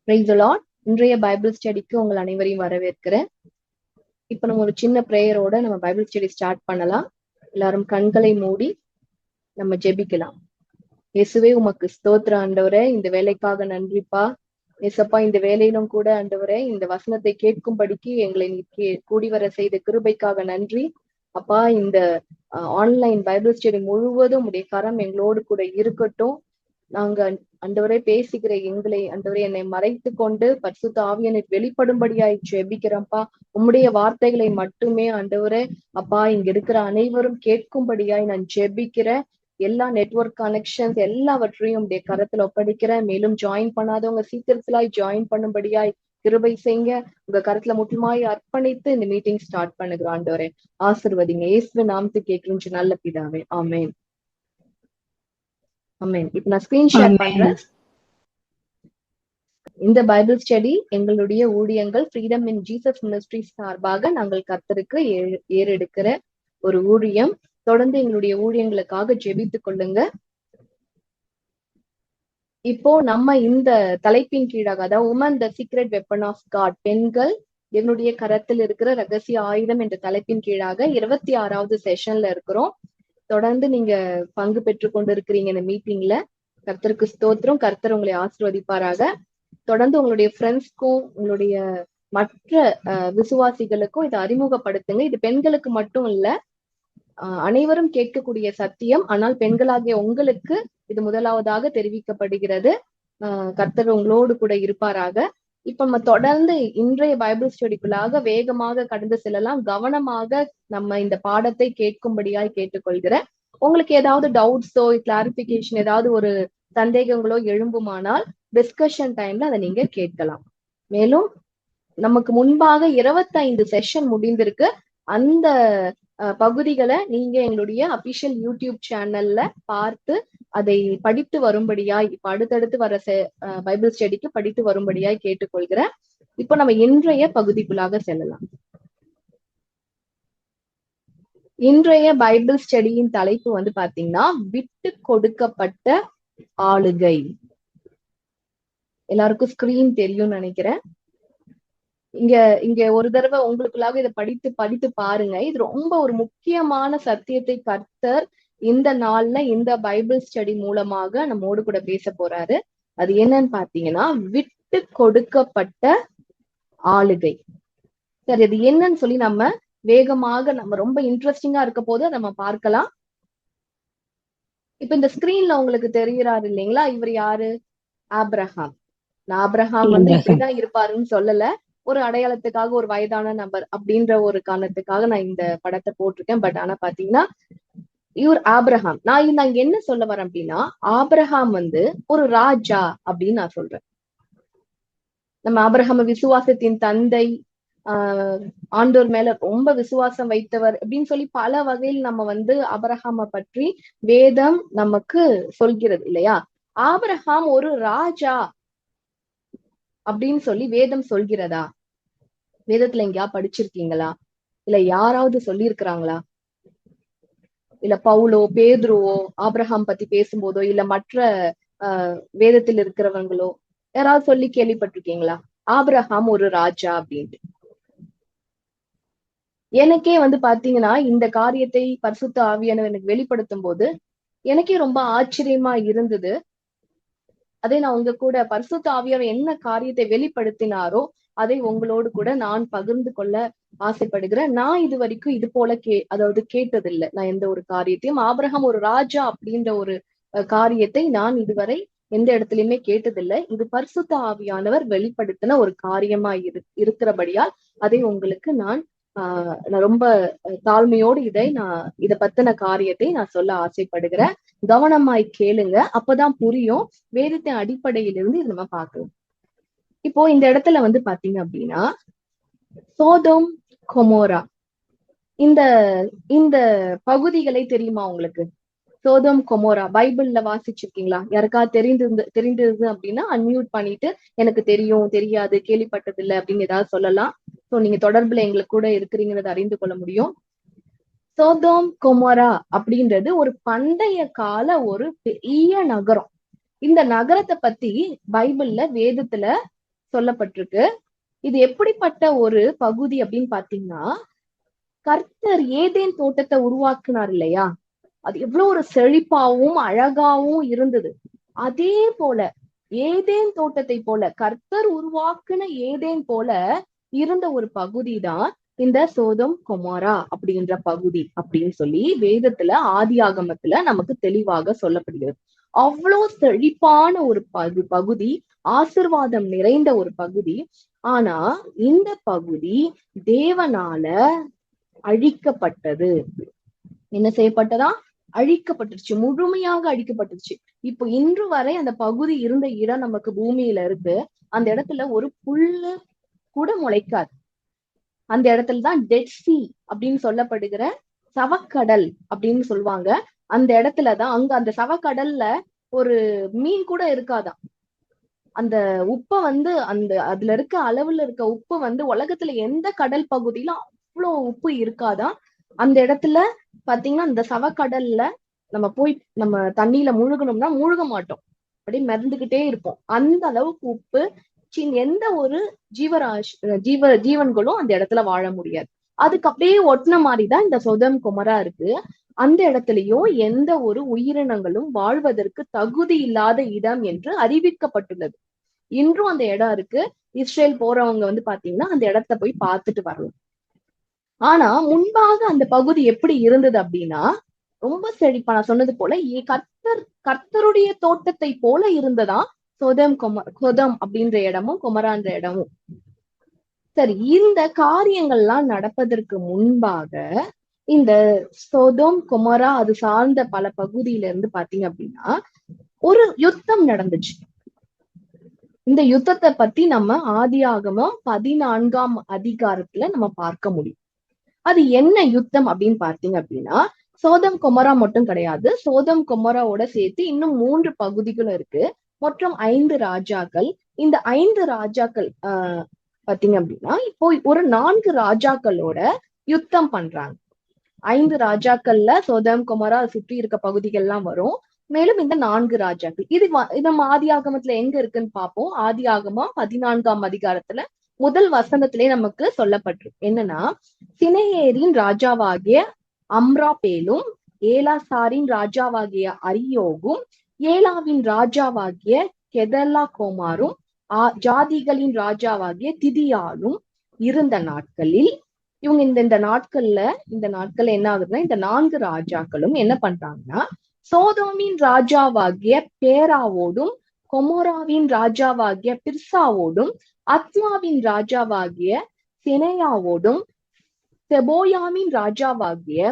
Praise the Lord. இன்றைய Bible ஸ்டடிக்கு உங்கள் அனைவரையும் வரவேற்கிறேன். இப்ப நம்ம ஒரு சின்ன பிரேயரோட நம்ம பைபிள் ஸ்டடி ஸ்டார்ட் பண்ணலாம். எல்லாரும் கண்களை மூடி நம்ம ஜெபிக்கலாம். இயேசுவே, உமக்கு ஸ்தோத்திர ஆண்டவரே, இந்த வேலைக்காக நன்றிப்பா. இயேசப்பா, இந்த வேலையிலும் கூட ஆண்டவரே, இந்த வசனத்தை கேட்கும்படிக்கு எங்களை கூடி வர செய்த கிருபைக்காக நன்றி அப்பா. இந்த ஆன்லைன் பைபிள் ஸ்டடி முழுவதும் உடைய கரம் எங்களோடு கூட இருக்கட்டும். நாங்க ஆண்டவரே பேசுகிற எங்களை ஆண்டவரே என்னை மறைத்து கொண்டு பரிசுத்த ஆவியனை வெளிப்படும்படியாய் ஜெபிக்கிறப்பா. உம்முடைய வார்த்தைகளை மட்டுமே ஆண்டவரே அப்பா இங்க இருக்கிற அனைவரும் கேட்கும்படியாய் நான் ஜெபிக்கிறேன். எல்லா நெட்வொர்க் கனெக்ஷன்ஸ் எல்லாவற்றையும் உடைய கரத்துல ஒப்படைக்கிறேன். மேலும் ஜாயின் பண்ணாதவங்க சீக்கிரத்திலாய் ஜாயின் பண்ணும்படியாய் கிருபை செய்யுங்க. உங்க கருத்துல முற்றுமாய் அர்ப்பணித்து இந்த மீட்டிங் ஸ்டார்ட் பண்ணுகிறோம். ஆண்டவரே ஆசிர்வதிங்க. இயேசு நாமத்துக்கு கேட்கிற நல்ல பிதாவே, ஆமென். ஆமென். இப்ப நான் ஸ்கிரீன் ஷேர் பண்றேன். இந்த பைபிள் ஸ்டடி எங்களுடைய ஊழியங்கள் ஃப்ரீடம் இன் ஜீசஸ் மினிஸ்ட்ரி சார்பாக நாங்கள் கர்த்தருக்கு ஏறெடுக்கிற ஒரு ஊழியம். தொடர்ந்து எங்களுடைய ஊழியங்களுக்காக ஜெபித்துக் கொள்ளுங்க. இப்போ நம்ம இந்த தலைப்பின் கீழாக, அதாவது woman the secret weapon of God, பெண்கள் என்னுடைய கரத்தில் இருக்கிற ரகசிய ஆயுதம் என்ற தலைப்பின் கீழாக 26வது செஷன்ல இருக்கிறோம். தொடர்ந்து நீங்க பங்கு பெற்று கொண்டு இருக்கிறீங்க இந்த மீட்டிங்ல. கர்த்தருக்கு ஸ்தோத்திரம். கர்த்தர் உங்களை ஆசீர்வதிப்பாராக. தொடர்ந்து உங்களுடைய ஃப்ரெண்ட்ஸ்க்கும் உங்களுடைய மற்ற விசுவாசிகளுக்கும் இதை அறிமுகப்படுத்துங்க. இது பெண்களுக்கு மட்டும் இல்ல, அனைவரும் கேட்கக்கூடிய சத்தியம். ஆனால் பெண்களாகிய உங்களுக்கு இது முதலாவதாக தெரிவிக்கப்படுகிறது. கர்த்தர் உங்களோடு கூட இருப்பாராக. இப்ப நம்ம தொடர்ந்து இன்றைய பைபிள் ஸ்டடிக்குள்ளாக வேகமாக கடந்து செல்லலாம். கவனமாக நம்ம இந்த பாடத்தை கேட்கும்படியாய் கேட்டுக்கொள்கிறேன். உங்களுக்கு ஏதாவது டவுட்ஸோ கிளாரிபிகேஷன் ஏதாவது ஒரு சந்தேகங்களோ எழும்புமானால் டிஸ்கஷன் டைம்ல அதை நீங்க கேட்கலாம். மேலும் நமக்கு முன்பாக 25 செஷன் முடிந்திருக்கு. அந்த பகுதிகளை நீங்க எங்களுடைய அபிஷியல் யூடியூப் சேனல்ல பார்த்து அதை படித்து வரும்படியாய், இப்ப அடுத்தடுத்து வர பைபிள் ஸ்டடிக்கு படித்து வரும்படியாய் கேட்டுக்கொள்கிறேன். இப்போ நம்ம இன்றைய பகுதிக்குள்ளாக செல்லலாம். இன்றைய பைபிள் ஸ்டடியின் தலைப்பு வந்து பாத்தீங்கன்னா விட்டு கொடுக்கப்பட்ட ஆளுகை. எல்லாருக்கும் ஸ்கிரீன் தெரியும்னு நினைக்கிறேன். இங்க ஒரு தடவை உங்களுக்குள்ளாக இதை படித்து பாருங்க. இது ரொம்ப ஒரு முக்கியமான சத்தியத்தை கர்த்தர் இந்த நாள்ல இந்த பைபிள் ஸ்டடி மூலமாக நம்மோடு கூட பேச போறாரு. அது என்னன்னு பாத்தீங்கன்னா விட்டு கொடுக்கப்பட்ட ஆளுகை. சரி, அது என்னன்னு சொல்லி நம்ம வேகமாக நம்ம ரொம்ப இன்ட்ரெஸ்டிங்கா இருக்க போது நம்ம பார்க்கலாம். இப்ப இந்த ஸ்கிரீன்ல உங்களுக்கு தெரிகிறாரு இல்லைங்களா, இவர் யாரு? ஆபிரகாம். நான் ஆபிரகாம் வந்து இப்படிதான் இருப்பாருன்னு சொல்லல, ஒரு அடையாளத்துக்காக ஒரு வயதான நபர் அப்படின்ற ஒரு காரணத்துக்காக நான் இந்த படத்தை போட்டிருக்கேன். பட் ஆனா பாத்தீங்கன்னா இவர் ஆபிரகாம். நான் இங்க என்ன சொல்ல வரேன் அப்படின்னா, ஆபிரகாம் வந்து ஒரு ராஜா அப்படின்னு நான் சொல்றேன். நம்ம ஆபிரகாம் விசுவாசத்தின் தந்தை, ஆண்டோர் மேல ரொம்ப விசுவாசம் வைத்தவர் அப்படின்னு சொல்லி பல வகையில் நம்ம வந்து ஆபிரகாம பற்றி வேதம் நமக்கு சொல்கிறது இல்லையா. ஆபிரகாம் ஒரு ராஜா அப்படின்னு சொல்லி வேதம் சொல்கிறதா? வேதத்துல எங்கேயா படிச்சிருக்கீங்களா? இல்ல யாராவது சொல்லி இருக்கிறாங்களா? இல்ல பவுலோ பேதுருவோ ஆபிரகாம் பத்தி பேசும்போதோ இல்ல மற்ற வேதத்தில் இருக்கிறவங்களோ யாராவது சொல்லி கேள்விப்பட்டிருக்கீங்களா ஆபிரகாம் ஒரு ராஜா அப்படின்ட்டு? எனக்கே வந்து பாத்தீங்கன்னா இந்த காரியத்தை பரிசுத்த ஆவியானவர் எனக்கு வெளிப்படுத்தும் போது எனக்கே ரொம்ப ஆச்சரியமா இருந்தது. அதை நான் உங்க கூட பரிசுத்த ஆவியானவர் என்ன காரியத்தை வெளிப்படுத்தினாரோ அதை உங்களோடு கூட நான் பகிர்ந்து கொள்ள ஆசைப்படுகிறேன். நான் இது வரைக்கும் இது போல அதாவது கேட்டதில்லை. நான் எந்த ஒரு காரியத்தையும் ஆபிரகாம் ஒரு ராஜா அப்படின்ற ஒரு காரியத்தை நான் இதுவரை எந்த இடத்துலயுமே கேட்டதில்லை. இது பரிசுத்த ஆவியானவர் வெளிப்படுத்தின ஒரு காரியமா இருக்கிறபடியால் அதை உங்களுக்கு நான் ரொம்ப தாழ்மையோடு இதை பத்தின காரியத்தை நான் சொல்ல ஆசைப்படுகிறேன். கவனமாய் கேளுங்க, அப்பதான் புரியும். வேதத்தின் அடிப்படையிலிருந்து இதை நம்ம பார்க்கலாம். இப்போ இந்த இடத்துல வந்து பாத்தீங்க அப்படின்னா சோதோம் கொமோரா இந்த இந்த பகுதிகளை தெரியுமா உங்களுக்கு? சோதோம் கொமோரா பைபிள்ல வாசிச்சிருக்கீங்களா? யாருக்கா தெரிந்தது அப்படின்னா அன்மியூட் பண்ணிட்டு எனக்கு தெரியும், தெரியாது, கேள்விப்பட்டதில்லை அப்படின்னு ஏதாவது சொல்லலாம். ஸோ நீங்க தொடர்புல எங்களுக்கு கூட இருக்கிறீங்கிறத அறிந்து கொள்ள முடியும். சோதோம் கொமோரா அப்படின்றது ஒரு பண்டைய கால ஒரு பெரிய நகரம். இந்த நகரத்தை பத்தி பைபிள்ல வேதத்துல சொல்லப்பட்டிருக்கு. இது எப்படிப்பட்ட ஒரு பகுதி அப்படின்னு பாத்தீங்கன்னா, கர்த்தர் ஏதேன் தோட்டத்தை உருவாக்குனார் இல்லையா, அது எவ்வளவு ஒரு செழிப்பாவும் அழகாவும் இருந்தது. அதே போல ஏதேன் தோட்டத்தை போல கர்த்தர் உருவாக்குன ஏதேன் போல இருந்த ஒரு பகுதி தான் இந்த சோதம் கொமோரா அப்படின்ற பகுதி அப்படின்னு சொல்லி வேதத்துல ஆதியாகமத்துல நமக்கு தெளிவாக சொல்லப்படுகிறது. அவ்வளோ செழிப்பான ஒரு பகுதி, ஆசிர்வாதம் நிறைந்த ஒரு பகுதி. ஆனா இந்த பகுதி தேவனால அழிக்கப்பட்டது. என்ன செய்யப்பட்டதா? அழிக்கப்பட்டுருச்சு, முழுமையாக அழிக்கப்பட்டுருச்சு. இப்போ இன்று வரை அந்த பகுதி இருந்த இடம் நமக்கு பூமியில இருக்கு. அந்த இடத்துல ஒரு புல்லு கூட முளைக்காது. அந்த இடத்துலதான் டெட் சி அப்படின்னு சொல்லப்படுகிற சவக்கடல் அப்படின்னு சொல்லுவாங்க. அந்த இடத்துலதான், அங்க அந்த சவக்கடல்ல ஒரு மீன் கூட இருக்காதான். அந்த உப்பை வந்து அதுல இருக்க அளவுல இருக்க உப்பு வந்து உலகத்துல எந்த கடல் பகுதியிலும் அவ்வளவு உப்பு இருக்காதான். அந்த இடத்துல பாத்தீங்கன்னா அந்த சவக்கடல்ல நம்ம போய் நம்ம தண்ணியில முழுகணும்னா முழுக மாட்டோம், அப்படியே மிதந்துகிட்டே இருப்போம். அந்த அளவுக்கு உப்பு. எந்த ஒரு ஜீவன்களும் அந்த இடத்துல வாழ முடியாது. அதுக்கு அப்படியே ஒட்டின மாதிரிதான் இந்த சொதம் குமரா இருக்கு. அந்த இடத்துலயும் எந்த ஒரு உயிரினங்களும் வாழ்வதற்கு தகுதி இல்லாத இடம் என்று அறிவிக்கப்பட்டுள்ளது. இன்றும் அந்த இடம் இருக்கு. இஸ்ரேல் போறவங்க வந்து பாத்தீங்கன்னா அந்த இடத்த போய் பார்த்துட்டு வரலாம். ஆனா முன்பாக அந்த பகுதி எப்படி இருந்தது அப்படின்னா, ரொம்ப செழிப்பா, நான் சொன்னது போல கர்த்தருடைய தோட்டத்தை போல இருந்ததா சொதம் அப்படின்ற இடமும் குமரான்ற இடமும். சரி, இந்த காரியங்கள்லாம் நடப்பதற்கு முன்பாக இந்த சோதோம் குமரா அது சார்ந்த பல பகுதியில இருந்து பாத்தீங்க அப்படின்னா ஒரு யுத்தம் நடந்துச்சு. இந்த யுத்தத்தை பத்தி நம்ம ஆதியாகமம் 14ஆம் அதிகாரத்துல நம்ம பார்க்க முடியும். அது என்ன யுத்தம் அப்படின்னு பார்த்தீங்க அப்படின்னா, சோதம் கொமரா மட்டும் கிடையாது, சோதம் கொமராவோட சேர்த்து இன்னும் 3 பகுதிகளும் இருக்கு. மொத்தம் 5 ராஜாக்கள். இந்த 5 ராஜாக்கள் பாத்தீங்க அப்படின்னா இப்போ ஒரு 4 ராஜாக்களோட யுத்தம் பண்றாங்க. 5 ராஜாக்கள்ல சோதம் கொமரா சுற்றி இருக்க பகுதிகள்லாம் வரும். மேலும் இந்த 4 ராஜாக்கள் இது நம்ம ஆதியாகமத்துல எங்க இருக்குன்னு பார்ப்போம். ஆதியாகமம் 14ஆம் அதிகாரத்துல முதல் வசனத்திலே நமக்கு சொல்லப்பட்டிருக்கு. என்னன்னா, சினேயரின் ராஜாவாகிய அம்ராபேலும், ஏலாசாரின் ராஜாவாகிய அரியோகும், ஏலாவின் ராஜாவாகிய கெதல்லா கோமாரும், ஜாதிகளின் ராஜாவாகிய திதியாலும் இருந்த நாட்களில், இவங்க இந்த நாட்கள்ல என்ன ஆகுதுன்னா, இந்த 4 ராஜாக்களும் என்ன பண்றாங்கன்னா, சோதோமின் ராஜாவாகிய பேராவோடும், கொமோராவின் ராஜாவாகிய பிர்சாவோடும், அத்மாவின் ராஜாவாகிய செனேயாவோடும், செபோயாமின் ராஜாவாகிய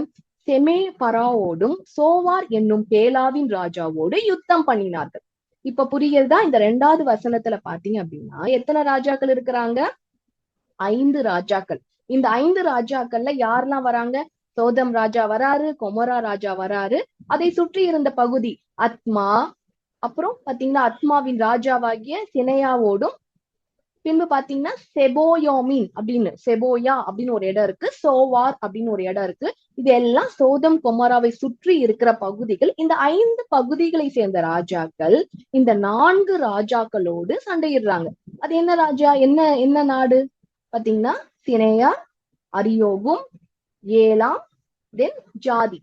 செமே பராவோடும், சோவார் என்னும் பேலாவின் ராஜாவோடு யுத்தம் பண்ணினார்கள். இப்ப புரியுறதா? இந்த 2வது வசனத்துல பாத்தீங்க அப்படின்னா எத்தனை ராஜாக்கள் இருக்கிறாங்க? 5 ராஜாக்கள். இந்த 5 ராஜாக்கள்ல யாரெல்லாம் வராங்க? சோதம் ராஜா வராரு, கொமரா ராஜா வராரு, அதை சுற்றி இருந்த பகுதி அத்மா, அப்புறம் பாத்தீங்கன்னா அத்மாவின் ராஜாவாகிய சினையாவோடும், பின்பு பாத்தீங்கன்னா செபோயா அப்படின்னு ஒரு இடம் இருக்கு, சோவார் அப்படின்னு ஒரு இடம் இருக்கு. இது எல்லாம் சோதம் கொமராவை சுற்றி இருக்கிற பகுதிகள். இந்த 5 பகுதிகளை சேர்ந்த ராஜாக்கள் இந்த 4 ராஜாக்களோடு சண்டையிடுறாங்க. அது என்ன ராஜா, என்ன நாடு பாத்தீங்கன்னா சினேயா, அரியோகும், ஏலாம், தென் ஜாதி.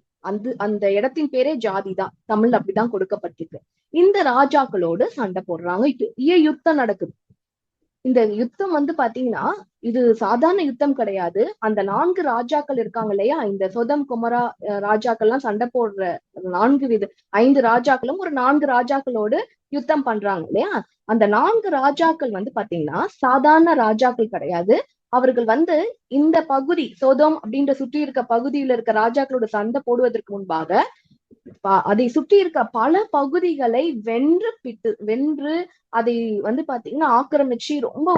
அந்த இடத்தின் பேரே ஜாதி தான், தமிழ்ல அப்படிதான் கொடுக்கப்பட்டிருக்கு. இந்த ராஜாக்களோடு சண்டை போடுறாங்க. யுத்தம் நடக்குது. இந்த யுத்தம் வந்து பாத்தீங்கன்னா இது சாதாரண யுத்தம் கிடையாது. அந்த 4 ராஜாக்கள் இருக்காங்க இல்லையா, இந்த சொதம் குமரா ராஜாக்கள்லாம் சண்டை போடுற 5 ராஜாக்களும் ஒரு 4 ராஜாக்களோடு யுத்தம் பண்றாங்க இல்லையா. அந்த 4 ராஜாக்கள் வந்து பாத்தீங்கன்னா சாதாரண ராஜாக்கள் கிடையாது. அவர்கள் வந்து இந்த பகுதி சோதோம் அப்படின்ற சுற்றி இருக்க பகுதியில இருக்க ராஜாக்களோட சண்டை போடுவதற்கு முன்பாக அதை சுற்றி இருக்க பல பகுதிகளை வென்று அதை வந்து பாத்தீங்கன்னா ஆக்கிரமிச்சு ரொம்ப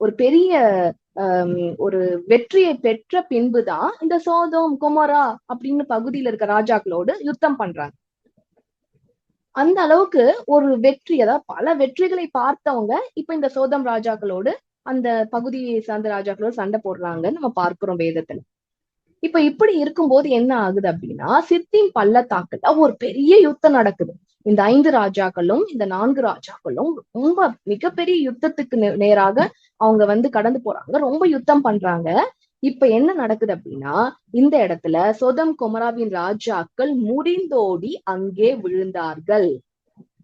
ஒரு பெரிய ஒரு வெற்றியை பெற்ற பின்புதான் இந்த சோதோம் குமரா அப்படின்னு பகுதியில இருக்க ராஜாக்களோடு யுத்தம் பண்றாங்க. அந்த அளவுக்கு ஒரு வெற்றி, அதாவது பல வெற்றிகளை பார்த்தவங்க இப்ப இந்த சோதம் ராஜாக்களோடு அந்த பகுதியை சார்ந்த ராஜாக்களோடு சண்டை போடுறாங்கன்னு நம்ம பார்க்கிறோம் வேதத்துல. இப்ப இப்படி இருக்கும்போது என்ன ஆகுது அப்படின்னா, சித்திம் பள்ளத்தாக்குல ஒரு பெரிய யுத்தம் நடக்குது. இந்த 5 ராஜாக்களும் இந்த 4 ராஜாக்களும் ரொம்ப மிகப்பெரிய யுத்தத்துக்கு நேராக அவங்க வந்து கடந்து போறாங்க, ரொம்ப யுத்தம் பண்றாங்க. இப்ப என்ன நடக்குது அப்படின்னா, இந்த இடத்துல சொதம் கொமராவின் ராஜாக்கள் முறிந்தோடி அங்கே விழுந்தார்கள்.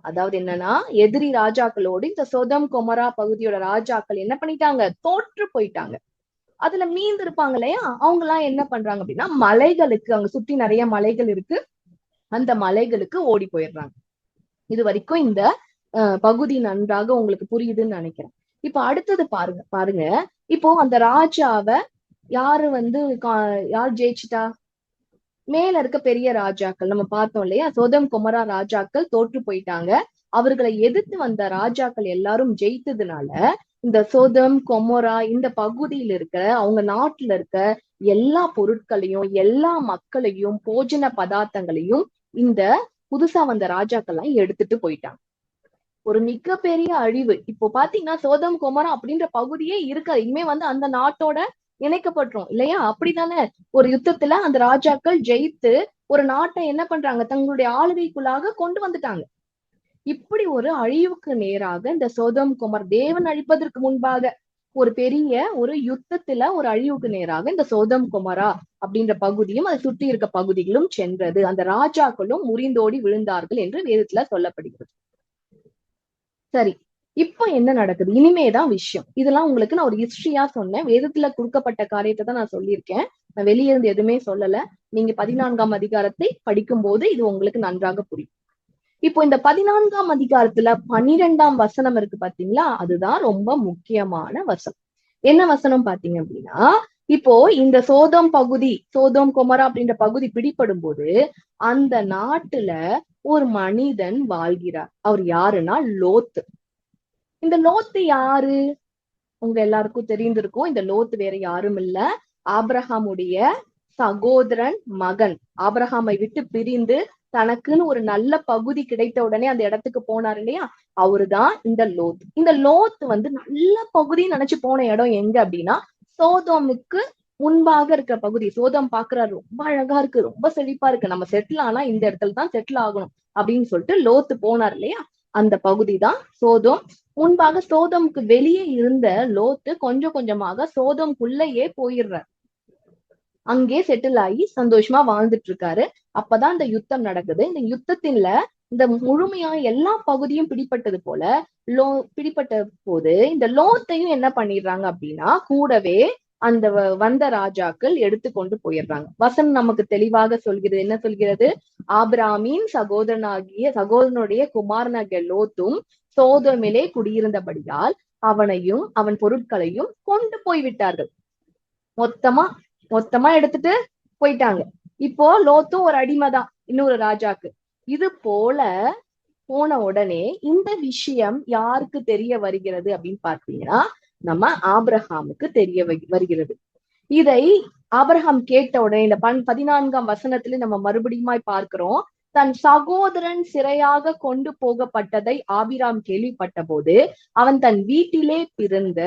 அதாவது என்னன்னா, எதிரி ராஜாக்களோடு இந்த சொதம் கொமரா பகுதியோட ராஜாக்கள் என்ன பண்ணிட்டாங்க, தோற்று போயிட்டாங்க. அதுல மீந்து இருப்பாங்க இல்லையா, அவங்க எல்லாம் என்ன பண்றாங்க அப்படின்னா, மலைகளுக்கு, அங்க சுத்தி நிறைய மலைகள் இருக்கு, அந்த மலைகளுக்கு ஓடி போயிடுறாங்க. இது வரைக்கும் இந்த பகுதி நன்றாக உங்களுக்கு புரியுதுன்னு நினைக்கிறேன். இப்ப அடுத்தது பாருங்க. இப்போ அந்த ராஜாவை யாரு வந்து யார் ஜெயிச்சிட்டா? மேல இருக்க பெரிய ராஜாக்கள். நம்ம பார்த்தோம் இல்லையா, சோதம் கொமரா ராஜாக்கள் தோற்று போயிட்டாங்க. அவர்களை எதிர்த்து வந்த ராஜாக்கள் எல்லாரும் ஜெயித்ததுனால இந்த சோதம் கொமோரா இந்த பகுதியில் இருக்க, அவங்க நாட்டுல இருக்க எல்லா பொருட்களையும், எல்லா மக்களையும், போஜன பதார்த்தங்களையும் இந்த புதுசா வந்த ராஜாக்கள் எல்லாம் எடுத்துட்டு போயிட்டாங்க. ஒரு மிகப்பெரிய அழிவு. இப்போ பாத்தீங்கன்னா சோதம் கொமரா அப்படின்ற பகுதியே இருக்காது, இனிமே வந்து அந்த நாட்டோட இணைக்கப்பட்டுரும் இல்லையா? அப்படித்தானே ஒரு யுத்தத்துல அந்த ராஜாக்கள் ஜெயித்து ஒரு நாட்டை என்ன பண்றாங்க, தங்களுடைய ஆளுகைக்குள்ளாக கொண்டு வந்துட்டாங்க. இப்படி ஒரு அழிவுக்கு நேராக இந்த சோதம் கொமர், தேவன் அழிப்பதற்கு முன்பாக ஒரு பெரிய ஒரு யுத்தத்துல ஒரு அழிவுக்கு நேராக இந்த சோதம் கொமரா அப்படின்ற பகுதியும் அதை சுற்றி இருக்க பகுதிகளும் சென்றது. அந்த ராஜாக்களும் முறிந்தோடி விழுந்தார்கள் என்று வேதத்துல சொல்லப்படுகிறது. சரி, இப்போ என்ன நடக்குது? இனிமேதான் விஷயம். இதெல்லாம் உங்களுக்கு நான் ஒரு ஹிஸ்டரியா சொன்னேன், வேதத்துல கொடுக்கப்பட்ட காரியத்தை தான் நான் சொல்லியிருக்கேன், நான் வெளியே இருந்து எதுவுமே சொல்லல. நீங்க 14ஆம் அதிகாரத்தை படிக்கும் போது இது உங்களுக்கு நன்றாக புரியும். இப்போ இந்த 14ஆம் அதிகாரத்துல 12ஆம் வசனம் இருக்கு பாத்தீங்களா, அதுதான் ரொம்ப முக்கியமான வசனம். என்ன வசனம் பாத்தீங்க அப்படின்னா, இப்போ இந்த சோதம் பகுதி, சோதம் கொமரா அப்படின்ற பகுதி பிடிபடும் போது அந்த நாட்டுல ஒரு மனிதன் வாழ்கிறார். அவர் யாருன்னா லோத்து. இந்த லோத்து யாரு? உங்க எல்லாருக்கும் தெரிந்திருக்கும். இந்த லோத்து வேற யாரும் இல்ல, ஆபிரகாமுடைய சகோதரன் மகன். ஆபிரகாமை விட்டு பிரிந்து தனக்குன்னு ஒரு நல்ல பகுதி கிடைத்த உடனே அந்த இடத்துக்கு போனார் இல்லையா, அவருதான் இந்த லோத். இந்த லோத் வந்து நல்ல பகுதி நினைச்சு போன இடம் எங்க அப்படின்னா, சோதோமுக்கு முன்பாக இருக்கிற பகுதி. சோதம் பாக்குறாரு, ரொம்ப அழகா இருக்கு, ரொம்ப செழிப்பா இருக்கு, நம்ம செட்டில் ஆனா இந்த இடத்துல தான் செட்டில் ஆகணும் அப்படின்னு சொல்லிட்டு லோத்து போனார் இல்லையா, அந்த பகுதி தான் சோதோம். முன்பாக சோதமுக்கு வெளியே இருந்த லோத்து கொஞ்சம் கொஞ்சமாக சோதம்குள்ளேயே போயிடுறார். அங்கே செட்டில் ஆகி சந்தோஷமா வாழ்ந்துட்டு இருக்காரு. அப்பதான் இந்த யுத்தம் நடக்குது. இந்த யுத்தத்தில இந்த முழுமையா எல்லா பகுதியும் பிடிப்பட்டது போல பிடிப்பட்ட போது இந்த லோத்தையும் என்ன பண்ணிடுறாங்க அப்படின்னா, கூடவே அந்த வந்த ராஜாக்கள் எடுத்துக்கொண்டு போயிடுறாங்க. வசனம் நமக்கு தெளிவாக சொல்கிறது. என்ன சொல்கிறது? ஆபிராமின் சகோதரனுடைய குமாரனாகிய லோத்தும் சோதோமிலே குடியிருந்தபடியால் அவனையும் அவன் பொருட்களையும் கொண்டு போய்விட்டார்கள். மொத்தமா எடுத்துட்டு போயிட்டாங்க. இப்போ லோத்தும் ஒரு அடிமைதான் இன்னொரு ராஜாக்கு. இது போல போன உடனே இந்த விஷயம் யாருக்கு தெரிய வருகிறது அப்படின்னு பாத்தீங்கன்னா, நம்ம ஆபிரகாமுக்கு தெரிய வருகிறது. இதை ஆபிரகாம் கேட்ட உடனே இந்த 14ஆம் வசனத்துல நம்ம மறுபடியும் பார்க்கிறோம். தன் சகோதரன் சிறையாக கொண்டு போகப்பட்டதை ஆபிராம் கேள்விப்பட்ட போது அவன் தன் வீட்டிலே பிறந்த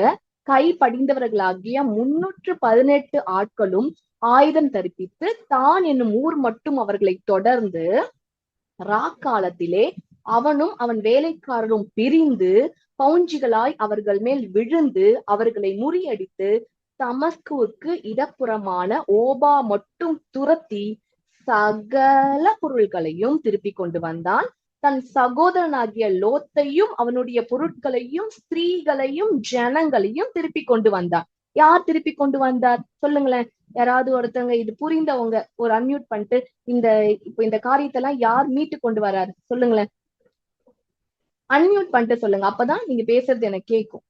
கை படிந்தவர்களாகிய 318 ஆட்களும் ஆயுதம் தரிப்பித்து தான் என்னும் ஊர் மட்டும் அவர்களை தொடர்ந்து ராக்காலத்திலே அவனும் அவன் வேலைக்காரரும் பிரிந்து பவுஞ்சிகளாய் அவர்கள் மேல் விழுந்து அவர்களை முறியடித்து தமஸ்குவுக்கு இடப்புறமான ஓபா மட்டும் துரத்தி சகல பொருள்களையும் திருப்பி கொண்டு வந்தான். தன் சகோதரனாகிய லோத்தையும் அவனுடைய பொருட்களையும் ஸ்திரீகளையும் ஜனங்களையும் திருப்பி கொண்டு வந்தான். யார் திருப்பி கொண்டு வந்தார் சொல்லுங்களேன். யாராவது ஒருத்தவங்க இது புரிந்தவங்க ஒரு அன்மியூட் பண்ணிட்டு இப்போ இந்த காரியத்தை எல்லாம் யார் மீட்டு கொண்டு வராரு சொல்லுங்களேன். அன்மியூட் பண்ணிட்டு சொல்லுங்க, அப்பதான் நீங்க பேசுறது எனக்கு கேட்கும்.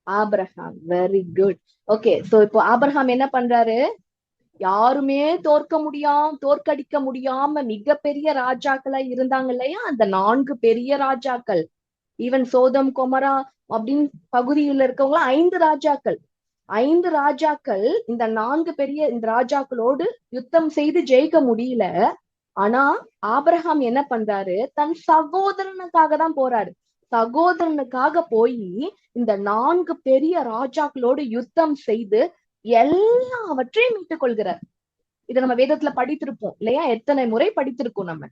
Abraham. Very good. Okay, so இப்போ ஆபிரகாம் என்ன பண்றாரு? யாருமே தோற்கடிக்க முடியாம மிகப்பெரிய ராஜாக்களா இருந்தாங்க இல்லையா, அந்த 4 பெரிய ராஜாக்கள், ஈவன் சோதம் கொமரா அப்படின்னு பகுதியில் இருக்கவங்க 5 ராஜாக்கள் இந்த 4 பெரிய இந்த ராஜாக்களோடு யுத்தம் செய்து ஜெயிக்க முடியல. ஆனா ஆபிரகாம் என்ன பண்றாரு? தன் சகோதரனுக்காக தான் போறாரு. சகோதரனுக்காக போய் இந்த 4 பெரிய ராஜாக்களோடு யுத்தம் செய்து எல்லாவற்றையும் மீட்டுக் கொள்கிறார். இதை நம்ம வேதத்துல படித்திருப்போம் இல்லையா, எத்தனை முறை படித்திருக்கோம் நம்ம.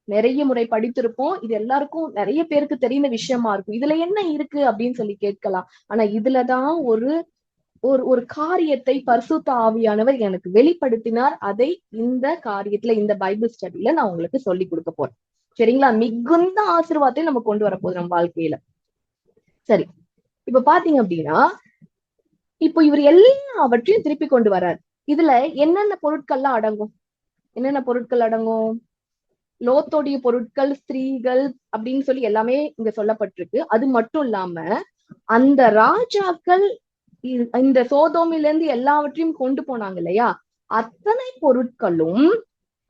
நிறைய முறை படித்திருப்போம். இது எல்லாருக்கும் நிறைய பேருக்கு தெரிந்த விஷயமா இருக்கும். இதுல என்ன இருக்கு அப்படின்னு சொல்லி கேட்கலாம். ஆனா இதுலதான் ஒரு ஒரு ஒரு காரியத்தை பரிசுத்த ஆவியானவர் எனக்கு வெளிப்படுத்தினார். அதை இந்த காரியத்துல, இந்த பைபிள் ஸ்டடியில நான் உங்களுக்கு சொல்லி கொடுக்க போறேன். சரிங்களா? மிகுந்த ஆசீர்வாதத்தை நம்ம கொண்டு வரப்போகுது நம்ம வாழ்க்கையில. சரி, இப்ப பாத்தீங்க அப்படின்னா, இப்போ இவர் எல்லாவற்றையும் திருப்பி கொண்டு வர்றாரு. இதுல என்னென்ன பொருட்கள்லாம் அடங்கும்? என்னென்ன பொருட்கள் அடங்கும்? லோத்தோடைய பொருட்கள், ஸ்திரீகள் அப்படின்னு சொல்லி எல்லாமே இங்க சொல்லப்பட்டிருக்கு. அது மட்டும் இல்லாம அந்த ராஜாக்கள் இந்த சோதோமில இருந்து எல்லாவற்றையும் கொண்டு போனாங்க இல்லையா, அத்தனை பொருட்களும்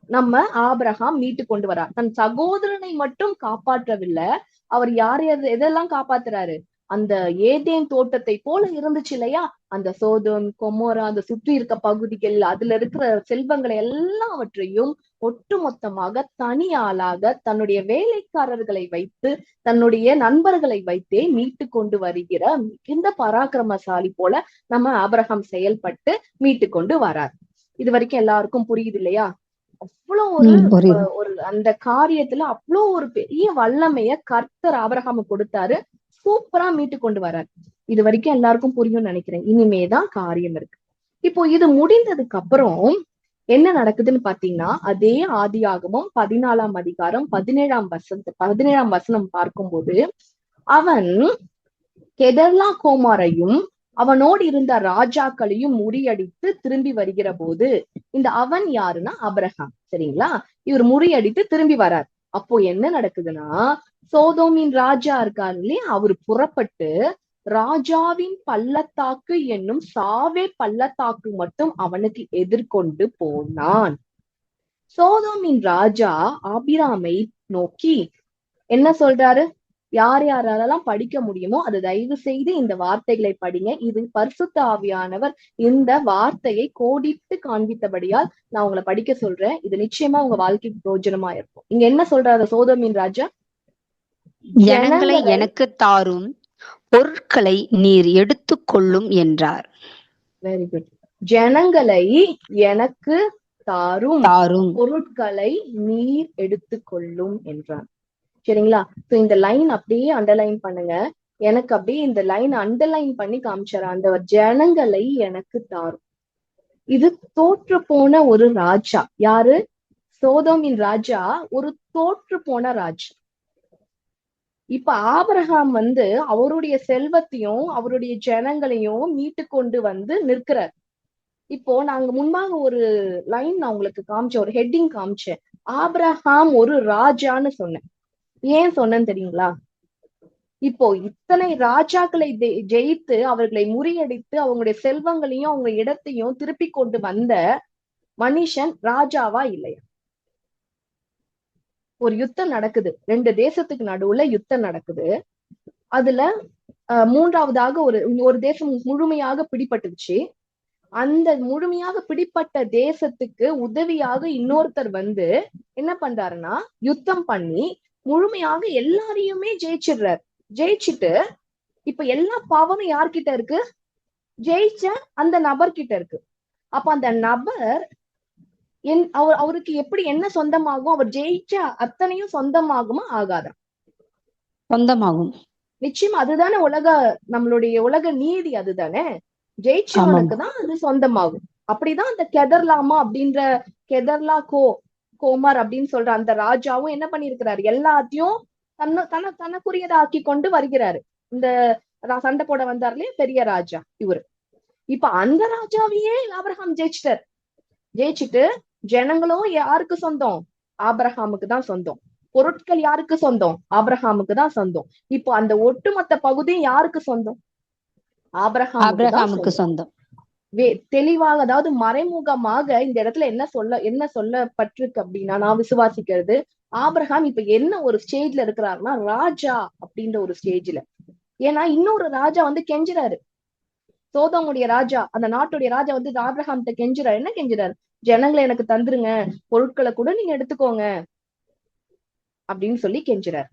நம்ம ஆபிரகாம் மீட்டு கொண்டு வரார். தன் சகோதரனை மட்டும் காப்பாற்றவில்லை, அவர் யார் எதெல்லாம் காப்பாத்துறாரு? அந்த ஏதேன் தோட்டத்தை போல இருந்துச்சு இல்லையா, அந்த சோதோம், கொமோரா, அந்த சுற்றி இருக்க பகுதிகள், அதுல இருக்கிற செல்வங்களை எல்லாவற்றையும் ஒட்டுமொத்தமாக தனி ஆளாக தன்னுடைய வேலைக்காரர்களை வைத்து, தன்னுடைய நண்பர்களை வைத்தே மீட்டு கொண்டு வருகிற மிகுந்த பராக்கிரமசாலி போல நம்ம ஆபிரகாம் செயல்பட்டு மீட்டு கொண்டு வரார். இது வரைக்கும் எல்லாருக்கும் புரியுது இல்லையா? அவ்வளவு ஒரு அந்த காரியத்துல அவ்வளவு ஒரு பெரிய வல்லமைய கர்த்தர் ஆபிரகாமுக்கு கொடுத்தாரு. சூப்பரா மீட்டு கொண்டு வரார். இது வரைக்கும் எல்லாருக்கும் புரியும்னு நினைக்கிறேன். இனிமேதான் காரியம் இருக்கு. இப்போ இது முடிந்ததுக்கு அப்புறம் என்ன நடக்குதுன்னு பாத்தீங்கன்னா, அதே ஆதியாகமம் 14ஆம் அதிகாரம் 17ஆம் வசனம் பார்க்கும்போது, அவன் கெதர்லா கோமாரையும் அவனோடு இருந்த ராஜாக்களையும் முறியடித்து திரும்பி வருகிற போது, இந்த அவன் யாருன்னா ஆபிரகாம். சரிங்களா? இவர் முறியடித்து திரும்பி வரார். அப்போ என்ன நடக்குதுன்னா, சோதோமின் ராஜா இருக்காரு இல்லையா, அவர் புறப்பட்டு ராஜாவின் பள்ளத்தாக்கு என்னும் சாவே பள்ளத்தாக்கு மட்டும் அவனுக்கு எதிர்கொண்டு போனான். சோதோமின் ராஜா ஆபிராமை நோக்கி என்ன சொல்றாரு? யார் யாரெல்லாம் படிக்க முடியுமோ அது தயவு செய்து இந்த வார்த்தைகளை படிங்க. இது பரிசுத்த ஆவியானவர் இந்த வார்த்தையை கோடிட்டு காண்பித்தபடியால் நான் உங்களை படிக்க சொல்றேன். இது நிச்சயமா உங்க வாழ்க்கைக்கு பிரயோஜனமா இருக்கும். இங்க என்ன சொல்றாரு சோதோமின் ராஜா? ஜனங்களை எனக்கு தாரும், பொருட்களை நீர் எடுத்துக்கொள்ளும் என்றார். Very good. ஜனங்களை எனக்கு தாரும், பொருட்களை நீர் எடுத்துக்கொள்ளும் என்றார். சரிங்களா? சோ இந்த லைன் அப்படியே அண்டர்லைன் பண்ணுங்க. எனக்கு அப்படியே இந்த லைன் அண்டர்லைன் பண்ணி காமிச்சாரு. அந்த ஜனங்களை எனக்கு தாரும். இது தோற்று போன ஒரு ராஜா. யாரு? சோதோமின் ராஜா ஒரு தோற்று போன ராஜா. இப்ப ஆபிரகாம் அவருடைய செல்வத்தையும் அவருடைய ஜனங்களையும் மீட்டு கொண்டு நிற்கிறார். இப்போ நாங்க முன்பாக ஒரு லைன் நான் உங்களுக்கு காமிச்சேன், ஒரு ஹெட்டிங் காமிச்சேன். ஆபிரகாம் ஒரு ராஜான்னு சொன்னேன். ஏன் சொன்னேன்னு தெரியுங்களா? இப்போ இத்தனை ராஜாக்களை ஜெயித்து அவர்களை முறியடித்து அவங்களுடைய செல்வங்களையும் அவங்க இடத்தையும் திருப்பி கொண்டு வந்த மனுஷன் ராஜாவா இல்லையா? ஒரு யுத்தம் நடக்குது, 2 தேசத்துக்கு நடுவுல யுத்தம் நடக்குது. அதுல மூன்றாவதாக ஒரு தேசம் முழுமையாக பிடிபட்டுச்சு. அந்த முழுமையாக பிடிப்பட்ட தேசத்துக்கு உதவியாக இன்னொருத்தர் என்ன பண்றாருன்னா, யுத்தம் பண்ணி முழுமையாக எல்லாரையுமே ஜெயிச்சிடுறாரு. ஜெயிச்சுட்டு இப்ப எல்லா பாவமும் யார்கிட்ட இருக்கு? ஜெயிச்ச அந்த நபர்கிட்ட இருக்கு. அப்ப அந்த நபர் அவருக்கு எப்படி என்ன சொந்தமாகும்? அவர் ஜெயிச்ச அத்தனையும் சொந்தமாகுமா? ஆகாதா? சொந்தமாகும். நிச்சயமா. அதுதானே நம்மளுடைய உலக நீதி. அதுதானே, ஜெயிச்சவனுக்கு தான் அது சொந்தமாகும். அப்படிதான் அந்த கெதர்லாமா அப்படின்ற கெதர்லா கோமர் அப்படின்னு சொல்ற அந்த ராஜாவும் என்ன பண்ணிருக்கிறாரு? எல்லாத்தையும் தனக்குரியதை ஆக்கி கொண்டு வருகிறாரு. இந்த சண்டை போட வந்தார்லயே பெரிய ராஜா இவரு. இப்ப அந்த ராஜாவையே ஆபிரகாம் ஜெயிச்சிட்டார். ஜெயிச்சுட்டு ஜனங்களும் யாருக்கு சொந்தம்? ஆபிரகாமுக்கு தான் சொந்தம். பொருட்கள் யாருக்கு சொந்தம்? ஆபிரகாமுக்கு தான் சொந்தம். இப்போ அந்த ஒட்டுமொத்த பகுதியும் யாருக்கு சொந்தம்? ஆபிரகாமுக்கு சொந்தம். தெளிவாக, அதாவது மறைமுகமாக இந்த இடத்துல என்ன சொல்லப்பட்டிருக்கு அப்படின்னா, நான் விசுவாசிக்கிறது, ஆபிரகாம் இப்ப என்ன ஒரு ஸ்டேஜ்ல இருக்கிறாருன்னா, ராஜா அப்படின்ற ஒரு ஸ்டேஜ்ல. ஏன்னா இன்னொரு ராஜா கெஞ்சுறாரு. சோதோமுடைய ராஜா, அந்த நாட்டுடைய ராஜா ஆபிரகாம் கெஞ்சுறாரு. என்ன கெஞ்சுறாரு? ஜனங்களை எனக்கு தந்துருங்க, பொருட்களை கூட நீங்க எடுத்துக்கோங்க அப்படின்னு சொல்லி கெஞ்சுறாரு.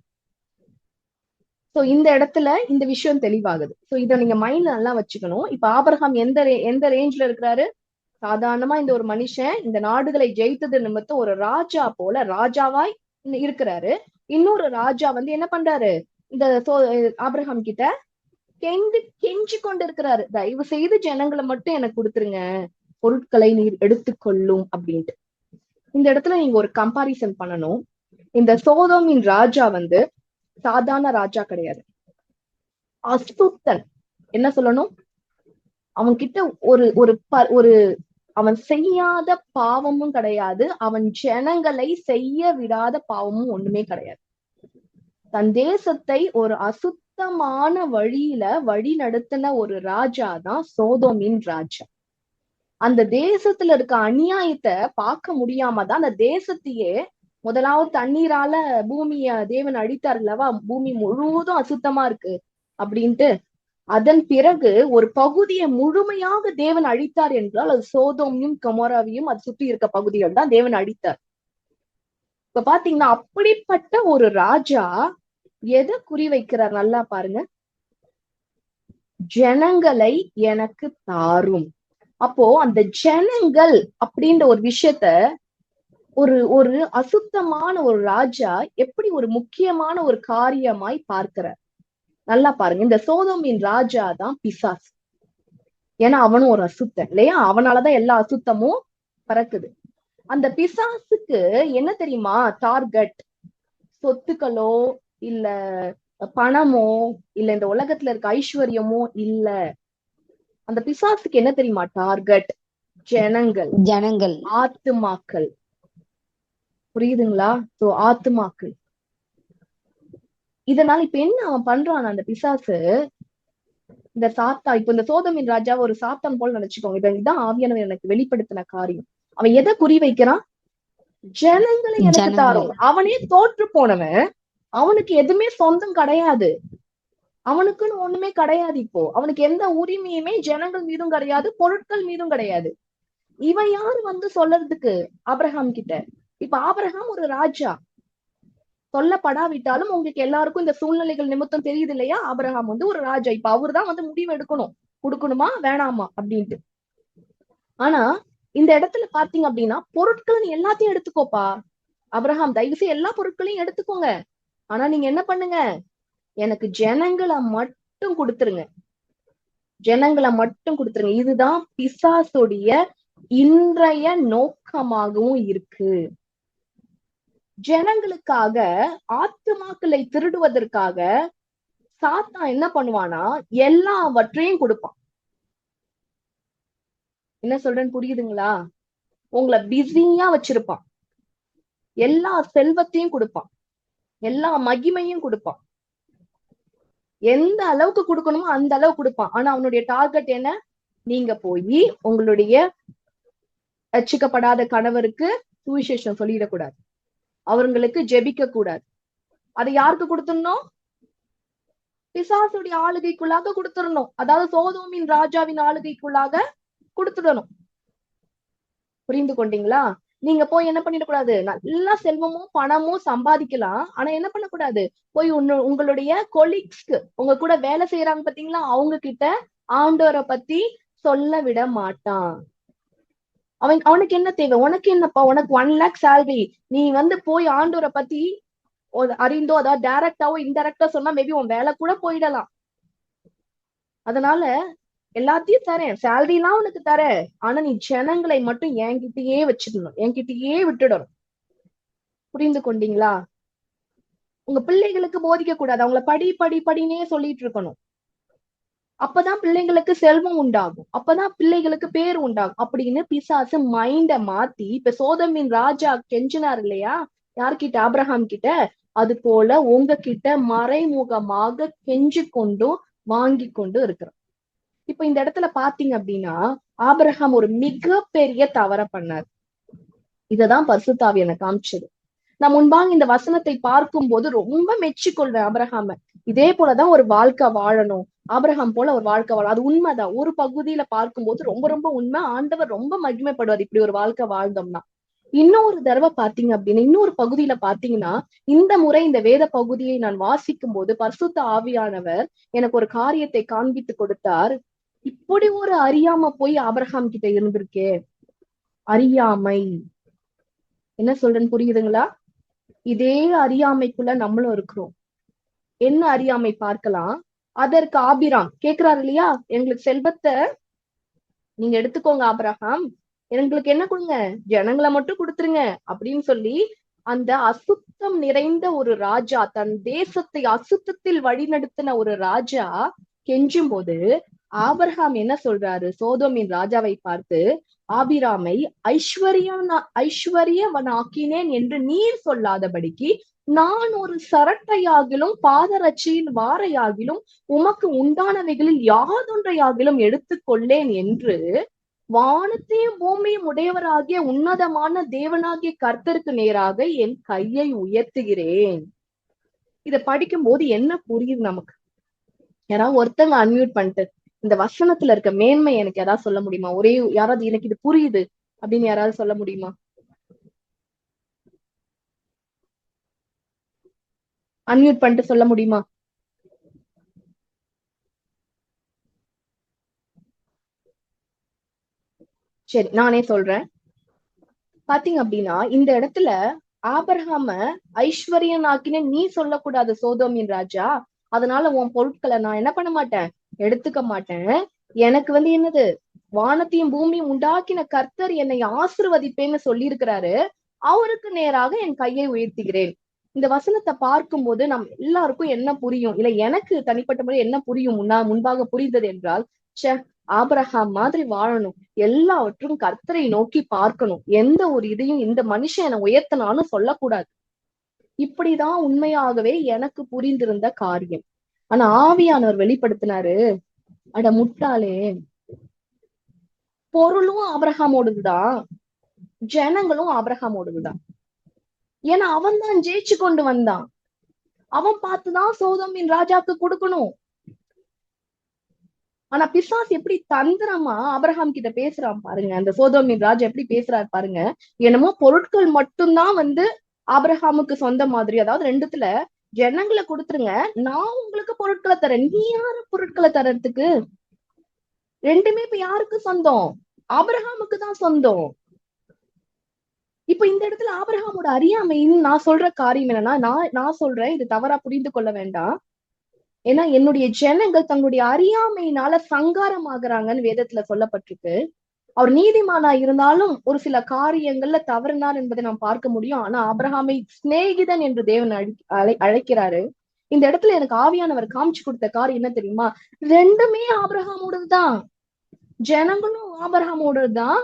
சோ இந்த இடத்துல இந்த விஷயம் தெளிவாகுது. சோ இத நீங்க மைண்ட்ல நல்லா வச்சுக்கணும். இப்ப ஆபிரகாம் எந்த ரேஞ்ச்ல இருக்கிறாரு? சாதாரணமா இந்த ஒரு மனுஷன் இந்த நாடுகளை ஜெயித்தது நிமித்தம் ஒரு ராஜா போல ராஜாவாய் இருக்கிறாரு. இன்னொரு ராஜா வந்து என்ன பண்றாரு, இந்த ஆபிரகாம் கிட்ட கெஞ்சி கொண்டு இருக்கிறாரு, தயவு செய்து ஜனங்களை மட்டும் எனக்கு கொடுத்துருங்க, பொருட்களை நீர் எடுத்துக்கொள்ளும் அப்படின்ட்டு. இந்த இடத்துல நீங்க ஒரு கம்பாரிசன் பண்ணணும். இந்த சோதோமின் ராஜா வந்து சாதாரண ராஜா கிடையாது, அசுத்தன். என்ன சொல்லணும், அவன் கிட்ட ஒரு ஒரு ஒரு அவன் செய்யாத பாவமும் கிடையாது, அவன் ஜனங்களை செய்ய விடாத பாவமும் ஒண்ணுமே கிடையாது. தன் தேசத்தை ஒரு அசுத்தமான வழியில வழி நடத்தின ஒரு ராஜா தான் சோதோமின் ராஜா. அந்த தேசத்துல இருக்க அநியாயத்தை பார்க்க முடியாம தான் அந்த தேசத்தையே முதலாவது தண்ணீரால பூமிய தேவன் அழித்தார் அல்லவா, பூமி முழுவதும் அசுத்தமா இருக்கு அப்படின்ட்டு. அதன் பிறகு ஒரு பகுதியை முழுமையாக தேவன் அழித்தார் என்றால் அது சோதோமையும் கொமோராவையும் அது சுற்றி இருக்க பகுதிகள் தான் தேவன் அழித்தார். இப்ப பாத்தீங்கன்னா அப்படிப்பட்ட ஒரு ராஜா எதை குறி வைக்கிறார் நல்லா பாருங்க, ஜனங்களை எனக்கு தாரும். அப்போ அந்த ஜனங்கள் அப்படின்ற ஒரு விஷயத்த ஒரு ஒரு அசுத்தமான ஒரு ராஜா எப்படி ஒரு முக்கியமான ஒரு காரியமாய் பார்க்கிறார். நல்லா பாருங்க, இந்த சோதோமின் ராஜா தான் பிசாசு. ஏன்னா அவனும் ஒரு அசுத்தன் இல்லையா, அவனாலதான் எல்லா அசுத்தமும் பறக்குது. அந்த பிசாசுக்கு என்ன தெரியுமா டார்கெட், சொத்துக்களோ இல்ல பணமோ இல்ல இந்த உலகத்துல இருக்க ஐஸ்வர்யமோ இல்ல. அந்த பிசாசுக்கு என்ன தெரியுமா டார்கெட், ஜனங்கள், ஆத்துமாக்கள். புரியுதுங்களா? சோ ஆத்துமாக்கள். இதனால இப்ப என்ன அவன் பண்றான் அந்த பிசாசு, இந்த சாத்தா, இப்ப இந்த சோதமின் ராஜா ஒரு சாத்தான் போல நினைச்சுக்கோங்க. இதுதான் ஆவியானவர் எனக்கு வெளிப்படுத்தின காரியம். அவன் எதை குறி வைக்கிறான், ஜனங்களை எனக்கு தாரும். அவனே தோற்று போனவன், அவனுக்கு எதுவுமே சொந்தம் கிடையாது, அவனுக்குன்னு ஒண்ணுமே கிடையாது. இப்போ அவனுக்கு எந்த உரிமையுமே ஜனங்கள் மீதும் கிடையாது, பொருட்கள் மீதும் கிடையாது. இவன் யாரு வந்து சொல்றதுக்கு ஆபிரகாம் கிட்ட? இப்ப ஆபிரகாம் ஒரு ராஜா, சொல்லப்படாவிட்டாலும் உங்களுக்கு எல்லாருக்கும் இந்த சூழ்நிலைகள் நிமித்தம் தெரியுது இல்லையா, ஆபிரகாம் வந்து ஒரு ராஜா. இப்ப அவரு தான் வந்து முடிவு எடுக்கணும், கொடுக்கணுமா வேணாமா அப்படின்ட்டு. ஆனா இந்த இடத்துல பாத்தீங்க அப்படின்னா, பொருட்கள் நீ எல்லாத்தையும் எடுத்துக்கோப்பா ஆபிரகாம், தயவு செய்து எல்லா பொருட்களையும் எடுத்துக்கோங்க, ஆனா நீங்க என்ன பண்ணுங்க, எனக்கு ஜனங்களை மட்டும் கொடுத்துருங்க, ஜனங்களை மட்டும் கொடுத்துருங்க. இதுதான் பிசாசுடைய இன்றைய நோக்கமாகவும் இருக்கு. ஜனங்களுக்காக, ஆத்துமாக்களை திருடுவதற்காக சாத்தான் என்ன பண்ணுவானா, எல்லாவற்றையும் கொடுப்பான். என்ன சொல்றேன்னு புரியுதுங்களா? உங்களை பிஸியா வச்சிருப்பான், எல்லா செல்வத்தையும் கொடுப்பான், எல்லா மகிமையும் கொடுப்பான், எந்த அளவுக்கு கொடுக்கணுமோ அந்த அளவு கொடுப்பான். ஆனா அவனுடைய டார்கெட் என்ன, நீங்க போய் உங்களுடைய ரட்சிக்கப்படாத கணவருக்கு சுவிசேஷம் சொல்லிடக்கூடாது, அவங்களுக்கு ஜெபிக்க கூடாது. அதை யாருக்கு கொடுத்துடணும், பிசாசுடைய ஆளுகைக்குள்ளாக கொடுத்துடணும். அதாவது சோதோமின் ராஜாவின் ஆளுகைக்குள்ளாக கொடுத்துடணும். புரிந்து கொண்டீங்களா? நீங்க போய் என்ன பண்ணிடக்கூடாது, நல்லா செல்வமும் பணமும் சம்பாதிக்கலாம், ஆனா என்ன பண்ணக்கூடாது, போய் உங்களுடைய கொலீக்ஸ்க்கு, உங்க கூட வேலை செய்யறாங்க பாத்தீங்களா, அவங்க கிட்ட ஆண்டவரை பத்தி சொல்ல விட மாட்டான். அவனுக்கு என்ன தேவை, உனக்கு என்னப்பா, உனக்கு 1 lakh salary, நீ வந்து போய் ஆண்டவரை பத்தி அறிந்தோ, அதாவது டைரக்டாவோ இன்டைரக்டா சொன்னா மேபி உன் வேலை கூட போயிடலாம். அதனால எல்லாத்தையும் தரேன், சேலரி எல்லாம் உனக்கு தரேன், ஆனா நீ ஜனங்களை மட்டும் என்கிட்டயே வச்சிடணும், என்கிட்டயே விட்டுடணும். புரிந்து கொண்டீங்களா? உங்க பிள்ளைகளுக்கு போதிக்க கூடாது, அவங்கள படினே சொல்லிட்டு இருக்கணும். அப்பதான் பிள்ளைங்களுக்கு செல்வம் உண்டாகும், அப்பதான் பிள்ளைகளுக்கு பேர் உண்டாகும் அப்படின்னு பிசாசு மைண்ட மாத்தி, இப்ப சோதமின் ராஜா கெஞ்சினார் இல்லையா யார்கிட்ட, ஆபிரகாம் கிட்ட, அது போல உங்ககிட்ட மறைமுகமாக கெஞ்சு கொண்டும் வாங்கி கொண்டு இருக்கிறோம். இப்ப இந்த இடத்துல பாத்தீங்க அப்படின்னா, ஆபிரகாம் ஒரு மிகப்பெரிய தவற பண்ணார். இததான் பரிசுத்த ஆவி எனக்கு காமிச்சது. நான் முன்பாக இந்த வசனத்தை பார்க்கும் போது ரொம்ப மெச்சிக்கொள்வேன் ஆபிரகாம. இதே போலதான் ஒரு வாழ்க்கை வாழணும், ஆபிரகாம் போல ஒரு வாழ்க்கை வாழ, அது உண்மைதான். ஒரு பகுதியில பார்க்கும்போது ரொம்ப ரொம்ப உண்மை, ஆண்டவர் ரொம்ப மகிமைப்படுவார் இப்படி ஒரு வாழ்க்கை வாழ்ந்தோம்னா. இன்னொரு தடவை பாத்தீங்க அப்படின்னா, இன்னொரு பகுதியில பாத்தீங்கன்னா, இந்த முறை இந்த வேத பகுதியை நான் வாசிக்கும் போது பரிசுத்த ஆவியானவர் எனக்கு ஒரு காரியத்தை காண்பித்து கொடுத்தார். இப்படி ஒரு அறியாம போய் ஆபிரகாம் கிட்ட இருந்திருக்கே, அறியாமை. என்ன சொல்றேன்னு புரியுதுங்களா? இதே அறியாமைக்குள்ள நம்மளும் இருக்கிறோம். என்ன அறியாமை பார்க்கலாம். அதற்கு ஆபிராம் கேக்குறாரு இல்லையா, எங்களுக்கு செல்வத்தை நீங்க எடுத்துக்கோங்க ஆபிரகாம், எங்களுக்கு என்ன கொடுங்க, ஜனங்களை மட்டும் கொடுத்துருங்க அப்படின்னு சொல்லி அந்த அசுத்தம் நிறைந்த ஒரு ராஜா, தன் தேசத்தை அசுத்தத்தில் வழிநடத்தின ஒரு ராஜா கெஞ்சும் போது ஆபிரகாம் என்ன சொல்றாரு, சோதோமின் ராஜாவை பார்த்து, ஆபிராமை ஐஸ்வர்யவனாக்கினேன் என்று நீர் சொல்லாதபடிக்கு நான் ஒரு சரட்டையாகிலும் பாதரட்சியின் வாரையாகிலும் உமக்கு உண்டானவைகளில் யாதொன்றையாகிலும் எடுத்துக்கொள்ளேன் என்று வானத்தையும் பூமியும் உடையவராகிய உன்னதமான தேவனாகிய கர்த்தருக்கு நேராக என் கையை உயர்த்துகிறேன். இத படிக்கும் போது என்ன புரியுது நமக்கு? யாராவது ஒருத்தங்க அன்மியூட் பண்ணிட்டு இந்த வசனத்துல இருக்க மேன்மை எனக்கு யாராவது சொல்ல முடியுமா? ஒரே யாராவது எனக்கு இது புரியுது அப்படின்னு யாராவது சொல்ல முடியுமா? அன்மியூட் பண்ணிட்டு சொல்ல முடியுமா? சரி, நானே சொல்றேன். பாத்தீங்க அப்படின்னா இந்த இடத்துல ஆபிரகாம ஐஸ்வர்யனாக்கின நீ சொல்லக்கூடாது சோதோமின் ராஜா, அதனால உன் பொருட்களை நான் என்ன பண்ண மாட்டேன், எடுத்துக்க மாட்டேன். எனக்கு என்னது, வானத்தையும் பூமியும் உண்டாக்கின கர்த்தர் என்னை ஆசிர்வதிப்பேன்னு சொல்லி இருக்கிறாரு, அவருக்கு நேராக என் கையை உயர்த்துகிறேன். இந்த வசனத்தை பார்க்கும்போது நம் எல்லாருக்கும் என்ன புரியும், இல்ல எனக்கு தனிப்பட்ட முறை என்ன புரியும் முன்பாக புரிந்தது என்றால், ஆபிரகாம் மாதிரி வாழணும், எல்லாவற்றும் கர்த்தரை நோக்கி பார்க்கணும், எந்த ஒரு இதையும் இந்த மனுஷன் என்னை உயர்த்தனான்னு சொல்லக்கூடாது. இப்படிதான் உண்மையாகவே எனக்கு புரிந்திருந்த காரியம். ஆனா ஆவியானவர் வெளிப்படுத்தினாரு, அட முட்டாளே, பொருளும் ஆபிரகாமோடதுதான், ஜனங்களும் ஆபிரகாமோடதுதான். ஏன்னா அவன் தான் ஜெயிச்சு கொண்டு வந்தான், அவன் பார்த்துதான் சோதோமின் ராஜாக்கு கொடுக்கணும். ஆனா பிசாஸ் எப்படி தந்திரமா ஆபிரகாம் கிட்ட பேசுறான் பாருங்க, அந்த சோதோமின் ராஜா எப்படி பேசுறாரு பாருங்க. என்னமோ பொருட்கள் மட்டும்தான் ஆபிரகாமுக்கு சொந்த மாதிரி, அதாவது ரெண்டுத்துல ஜனங்களை கொடுத்துருங்க, நான் உங்களுக்கு பொருட்களை தரேன், நீ யாரு பொருட்களை தரத்துக்கு? ரெண்டுமே இப்ப யாருக்கு சொந்தம்? ஆபிரகாமுக்கு தான் சொந்தம். இப்ப இந்த இடத்துல ஆபிரகாமோட அறியாமைன்னு நான் சொல்ற காரியம் என்னன்னா, நான் சொல்றேன், இது தவறா புரிந்து கொள்ள வேண்டாம். ஏன்னா என்னுடைய ஜனங்கள் தங்களுடைய அறியாமையினால சங்காரம் ஆகுறாங்கன்னு வேதத்துல சொல்லப்பட்டிருக்கு. அவர் நீதிமானா இருந்தாலும் ஒரு சில காரியங்கள்ல தவறினார் என்பதை நாம் பார்க்க முடியும். ஆனா ஆபிரகாமை சிநேகிதன் என்று தேவன் அழைக்கிறாரு. இந்த இடத்துல எனக்கு ஆவியானவர் காமிச்சு கொடுத்த காரியம் என்ன தெரியுமா? ரெண்டுமே ஆபிரகாமோடதுதான், ஜனங்களும் ஆபிரகாமோடதுதான்,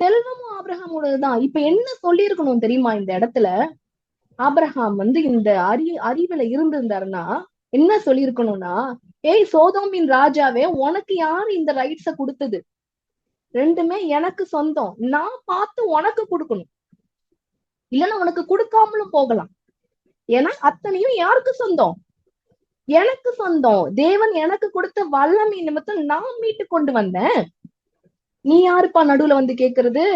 செல்வமும் ஆபிரகாமோடதுதான். இப்ப என்ன சொல்லியிருக்கணும் தெரியுமா? இந்த இடத்துல ஆபிரகாம் இந்த அறிவுல இருந்திருந்தாருன்னா என்ன சொல்லியிருக்கணும்னா, ஏய் சோதோமின் ராஜாவே, உனக்கு யாரு இந்த ரைட்ஸ கொடுத்தது? ரெண்டுமே எனக்கு சொந்தம், நான் பார்த்து உனக்கு கொடுக்கணும், இல்லைன்னா உனக்கு கொடுக்காமலும் போகலாம். ஏன்னா அத்தனையும் யாருக்கு சொந்தம்? எனக்கு சொந்தம். தேவன் எனக்கு கொடுத்த வல்லமை நிமித்தம் நான் மீட்டு கொண்டு வந்தேன், நீ யாருப்பா நடுவுல கேக்குறது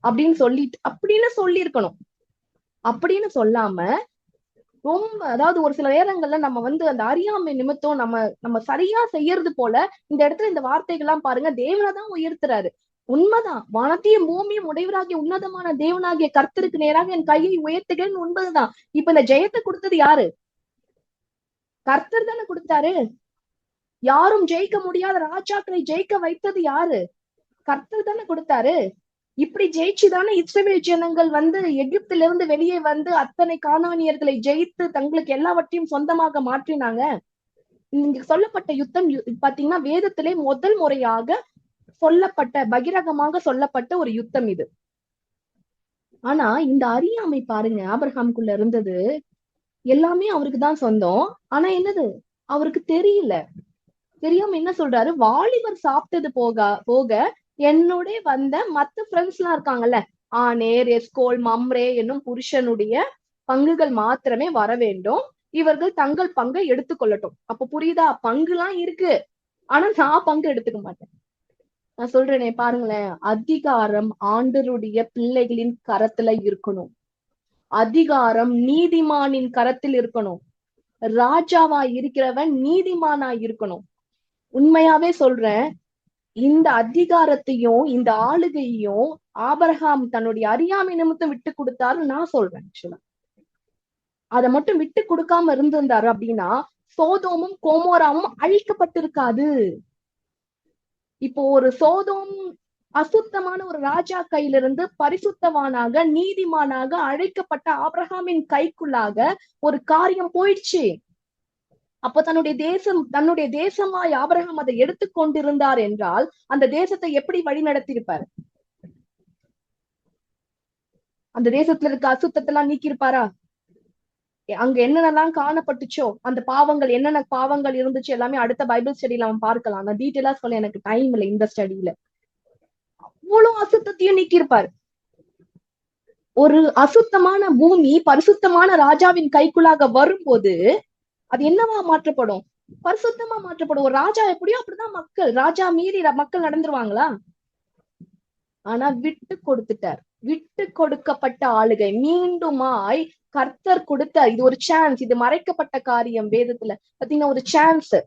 அப்படின்னு சொல்லியிருக்கணும். அப்படின்னு சொல்லாம ரொம்ப, அதாவது ஒரு சில நேரங்கள்ல நம்ம அந்த அறியாமை நிமித்தம் நம்ம சரியா செய்யறது போல இந்த இடத்துல இந்த வார்த்தைகள்லாம் பாருங்க, தேவனைதான் உயர்த்துறாரு. உண்மைதான், வானத்தையும் பூமியும் உடையவராகிய உன்னதமான தேவனாகிய கர்த்தருக்கு நேராக என் கையை உயர்த்துகிறேன்னு உண்மைதான். இப்ப இந்த ஜெயத்தை கொடுத்தது யாரு? கர்த்தர் தானே கொடுத்தாரு. யாரும் ஜெயிக்க முடியாத ராஜாக்களை ஜெயிக்க வைத்தது யாரு? கர்த்தர் தானே கொடுத்தாரு. இப்படி ஜெயிச்சுதானே இஸ்ரவேல் ஜனங்கள் எகிப்திலிருந்து வெளியே அத்தனை கானானியர்களை ஜெயித்து தங்களுக்கு எல்லாவற்றையும் சொந்தமாக மாற்றினாங்க. இங்க சொல்லப்பட்ட யுத்தம் பாத்தீங்கன்னா வேதத்திலே முதல் முறையாக சொல்லப்பட்ட, பகிரங்கமாக சொல்லப்பட்ட ஒரு யுத்தம் இது. ஆனா இந்த அறியாமை பாருங்க, ஆபிரகாமுக்குள்ள இருந்தது. எல்லாமே அவருக்கு தான் சொந்தம். ஆனா என்னது, அவருக்கு தெரியல. தெரியாம என்ன சொல்றாரு, வாலிபர் சாப்பிட்டது போக என்னுடைய மத்த ஃப்ரெண்ட்ஸ் எல்லாம் இருக்காங்கல்ல, ஆனேர், எஸ்கோல், மம்ரே என்னும் புருஷனுடைய பங்குகள் மாத்திரமே வர வேண்டும், இவர்கள் தங்கள் பங்கை எடுத்துக்கொள்ளட்டும். அப்ப புரியுதா? பங்கு எல்லாம் இருக்கு, ஆனா நான் பங்கு எடுத்துக்க மாட்டேன். நான் சொல்றேனே பாருங்களேன், அதிகாரம் ஆண்டருடைய பிள்ளைகளின் கரத்துல இருக்கணும், அதிகாரம் நீதிமானின் கரத்தில் இருக்கணும், ராஜாவா இருக்கிறவன் நீதிமானா இருக்கணும். உண்மையாவே சொல்றேன், இந்த அதிகாரத்தையும் இந்த ஆளுகையும் ஆபிரகாம் தன்னுடைய அறியாமை நிமித்தம் விட்டு கொடுத்தாரு நான் சொல்றேன். ஆக்சுவலா அதை மட்டும் விட்டு கொடுக்காம இருந்திருந்தாரு அப்படின்னா சோதோமும் கோமோராவும் அழிக்கப்பட்டிருக்காது. இப்போ ஒரு சோதோம் அசுத்தமான ஒரு ராஜா கையிலிருந்து பரிசுத்தவானாக நீதிமானாக அழைக்கப்பட்ட ஆபிரகாமின் கைக்குள்ளாக ஒரு காரியம் போயிடுச்சு. அப்ப தன்னுடைய தேசமாய் ஆபிரகாம் அதை எடுத்துக்கொண்டிருந்தார் என்றால் அந்த தேசத்தை எப்படி வழி நடத்தியிருப்பார்? அந்த தேசத்துல இருக்க அசுத்தத்தை எல்லாம் நீக்கியிருப்பாரா? அங்க என்னென்னலாம் காணப்பட்டுச்சோ அந்த பாவங்கள், என்னென்ன பாவங்கள் இருந்துச்சு எல்லாமே அடுத்த பைபிள் ஸ்டடியில அவன் பார்க்கலாம். நான் டீட்டெயிலா சொல்ல எனக்கு டைம் இல்லை இந்த ஸ்டடியில. அவ்வளவு அசுத்தத்தையும் நீக்கியிருப்பாரு. ஒரு அசுத்தமான பூமி பரிசுத்தமான ராஜாவின் கைக்குள்ளாக வரும்போது அது என்னவா மாற்றப்படும்? பரிசுத்தமா மாற்றப்படும். ஒரு ராஜா எப்படியோ அப்படிதான் மக்கள், ராஜா மீறி மக்கள் நடந்துருவாங்களா? ஆனா விட்டு கொடுத்துட்டார். விட்டு கொடுக்கப்பட்ட ஆளுகை மீண்டுமாய் கர்த்தர் கொடுத்தார். இது ஒரு சான்ஸ். இது மறைக்கப்பட்ட காரியம் வேதத்துல பாத்தீங்கன்னா ஒரு சான்ஸ்.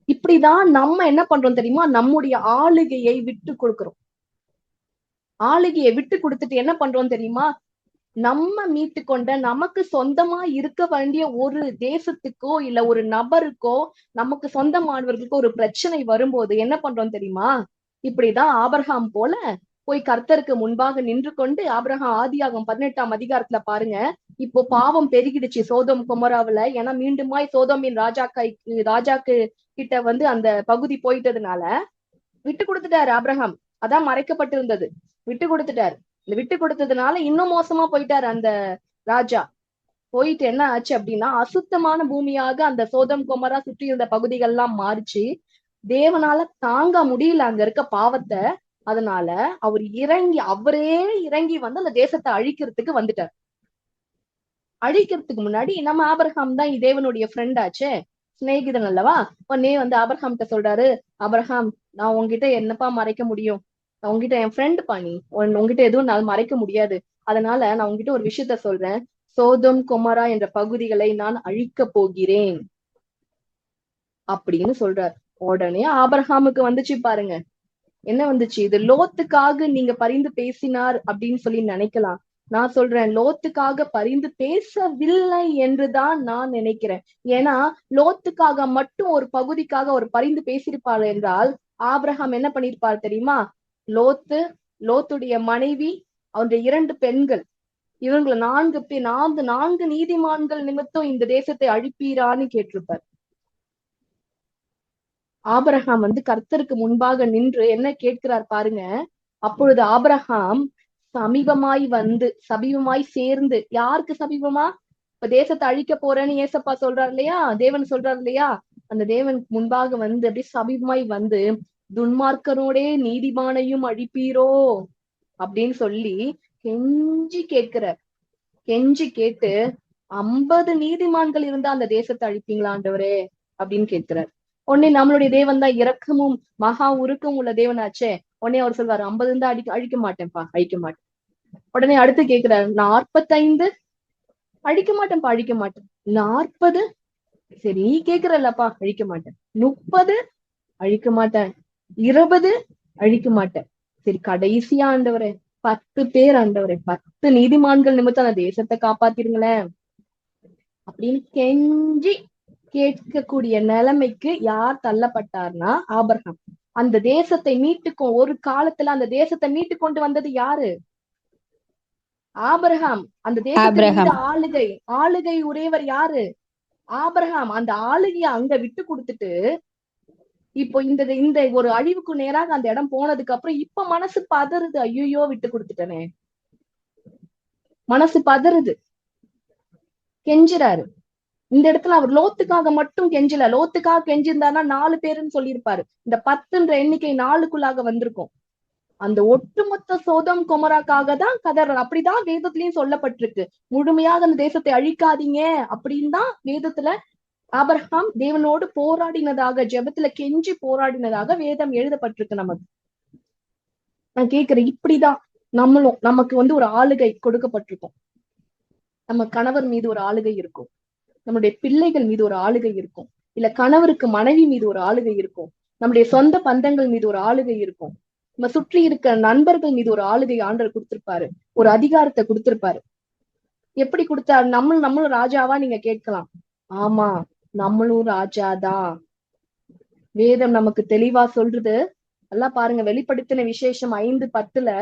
இப்படிதான் நம்ம என்ன பண்றோம் தெரியுமா? நம்முடைய ஆளுகையை விட்டு கொடுக்கிறோம். ஆளுகையை விட்டு கொடுத்துட்டு என்ன பண்றோம் தெரியுமா? நம்ம மீட்டு கொண்ட நமக்கு சொந்தமா இருக்க வேண்டிய ஒரு தேசத்துக்கோ இல்ல ஒரு நபருக்கோ நமக்கு சொந்தமானவர்களுக்கோ ஒரு பிரச்சனை வரும்போது என்ன பண்றோம் தெரியுமா? இப்படிதான் ஆபிரகாம் போல போய் கர்த்தருக்கு முன்பாக நின்று கொண்டு, ஆபிரகாம் ஆதியாகமம் 18ஆம் அதிகாரத்துல பாருங்க, இப்போ பாவம் பெருகிடுச்சு சோதோம் கொமோராவுல. ஏன்னா மீண்டுமாய் சோதோமின் ராஜாக்கு கிட்ட அந்த பகுதி போயிட்டதுனால விட்டு கொடுத்துட்டாரு ஆபிரகாம். அதான் மறைக்கப்பட்டிருந்தது. விட்டு கொடுத்துட்டாரு. இந்த விட்டு கொடுத்ததுனால இன்னும் மோசமா போயிட்டாரு அந்த ராஜா. போயிட்டு என்ன ஆச்சு அப்படின்னா அசுத்தமான பூமியாக அந்த சோதம் கொமரா சுற்றி இருந்த பகுதிகள்லாம் மாறிச்சு. தேவனால தாங்க முடியல அங்க இருக்க பாவத்தை. அதனால அவரே இறங்கி அந்த தேசத்தை அழிக்கிறதுக்கு வந்துட்டார். அழிக்கிறதுக்கு முன்னாடி நம்ம ஆபிரகாம் தான் தேவனுடைய ஃப்ரெண்ட் ஆச்சே, சிநேகிதன் அல்லவா? உடனே ஆபிரகாம் கிட்ட சொல்றாரு, ஆபிரகாம் நான் உங்ககிட்ட என்னப்பா மறைக்க முடியும்? நான் உங்ககிட்ட என் ஃப்ரெண்ட் பாணி, உங்ககிட்ட எதுவும் நான் மறைக்க முடியாது. அதனால நான் உங்ககிட்ட ஒரு விஷயத்த சொல்றேன். சோதோம் கொமரா என்ற பகுதிகளை நான் அழிக்க போகிறேன் அப்படின்னு சொல்றார். உடனே ஆபிரகாமுக்கு வந்துச்சு பாருங்க. என்ன வந்துச்சு? இது லோத்துக்காக நீங்க பரிந்து பேசினார் அப்படின்னு சொல்லி நினைக்கலாம். நான் சொல்றேன், லோத்துக்காக பரிந்து பேசவில்லை என்றுதான் நான் நினைக்கிறேன். ஏன்னா லோத்துக்காக மட்டும் ஒரு பகுதிக்காக ஒரு பரிந்து பேசியிருப்பார் என்றால் ஆபிரகாம் என்ன பண்ணிருப்பார் தெரியுமா? லோத்துடைய மனைவி, அவருடைய 2 பெண்கள், இவங்களை 4 நீதிமான்கள் நிமித்தம் இந்த தேசத்தை அழிப்பீரான்னு கேட்டிருப்பார். ஆபிரகாம் கர்த்தருக்கு முன்பாக நின்று என்ன கேட்கிறார் பாருங்க. அப்பொழுது ஆபிரகாம் சமீபமாய் சேர்ந்து, யாருக்கு சமீபமா? இப்ப தேசத்தை அழிக்க போறேன்னு ஏசப்பா சொல்றாரு இல்லையா, தேவன் சொல்றாரு இல்லையா, அந்த தேவன் முன்பாக அப்படியே சமீபமாய் துன்மார்க்கனோடே நீதிமானையும் அழிப்பீரோ அப்படின்னு சொல்லி கெஞ்சி கேட்கிறார். கெஞ்சி கேட்டு 50 நீதிமான்கள் இருந்தா அந்த தேசத்தை அழிப்பீங்களா ஆண்டவரே அப்படின்னு கேட்கிறார். உடனே நம்மளுடைய தேவன் தான் இரக்கமும் மகா உருக்கம் உள்ள தேவனாச்சே. உடனே அவர் சொல்வாரு, 50 இருந்தா அழிக்க மாட்டேன்ப்பா, அழிக்க மாட்டேன். உடனே அடுத்து கேட்கிறாரு, 45 அழிக்க மாட்டேன்ப்பா, அழிக்க மாட்டேன். 40 சரி கேக்குறல்லப்பா, அழிக்க மாட்டேன். 30 அழிக்க மாட்டேன். 20 அழிக்க மாட்டேன். சரி கடைசியா ஆண்டவரே 10 பேர் ஆண்டவரே, 10 நீதிமான்கள் நிமித்தம் அந்த தேசத்தை காப்பாத்திருங்களேன் அப்படின்னு கெஞ்சி கேட்கக்கூடிய நிலைமைக்கு யார் தள்ளப்பட்டார்னா ஆபிரகாம். அந்த தேசத்தை ஒரு காலத்துல அந்த தேசத்தை மீட்டு கொண்டு வந்தது யாரு? ஆபிரகாம். அந்த தேசத்தை ஆளுகை உடையவர் யாரு? ஆபிரகாம். அந்த ஆளுகையை அங்க விட்டு கொடுத்துட்டு இப்போ இந்த ஒரு அழிவுக்கு நேராக அந்த இடம் போனதுக்கு அப்புறம் இப்ப மனசு பதறுது. ஐயோ விட்டு கொடுத்துட்டனே, மனசு பதறுது. கெஞ்சுறாரு. இந்த இடத்துல அவர் லோத்துக்காக மட்டும் கெஞ்சல. லோத்துக்காக கெஞ்சிருந்தாருன்னா 4 பேருன்னு சொல்லியிருப்பாரு. இந்த 10ன்ற எண்ணிக்கை 4க்குள்ளாக வந்திருக்கும். அந்த ஒட்டுமொத்த சோதம் கொமராக்காக தான் கதறார். அப்படிதான் வேதத்திலயும் சொல்லப்பட்டிருக்கு. முழுமையாக அந்த தேசத்தை அழிக்காதீங்க அப்படின்னு தான் வேதத்துல ஆபிரகாம் தேவனோடு போராடினதாக, ஜெபத்துல கெஞ்சி போராடினதாக வேதம் எழுதப்பட்டிருக்கு நமக்கு. நான் கேக்குறேன், இப்படிதான் நமக்கு ஒரு ஆளுகை கொடுக்கப்பட்டிருக்கும். நம்ம கணவர் மீது ஒரு ஆளுகை இருக்கும், நம்முடைய பிள்ளைகள் மீது ஒரு ஆளுகை இருக்கும், இல்ல கணவருக்கு மனைவி மீது ஒரு ஆளுகை இருக்கும், நம்முடைய சொந்த பந்தங்கள் மீது ஒரு ஆளுகை இருக்கும், நம்ம சுற்றி இருக்க நண்பர்கள் மீது ஒரு ஆளுகை ஆண்டவர் கொடுத்திருப்பாரு, ஒரு அதிகாரத்தை கொடுத்திருப்பாரு. எப்படி கொடுத்தார்? நம்மளும் ராஜாவா நீங்க கேட்கலாம். ஆமா, நம்மளும் ராஜாதான். வேதம் நமக்கு தெளிவா சொல்றது. நல்லா பாருங்க, வெளிப்படுத்தின விசேஷம் 5:10,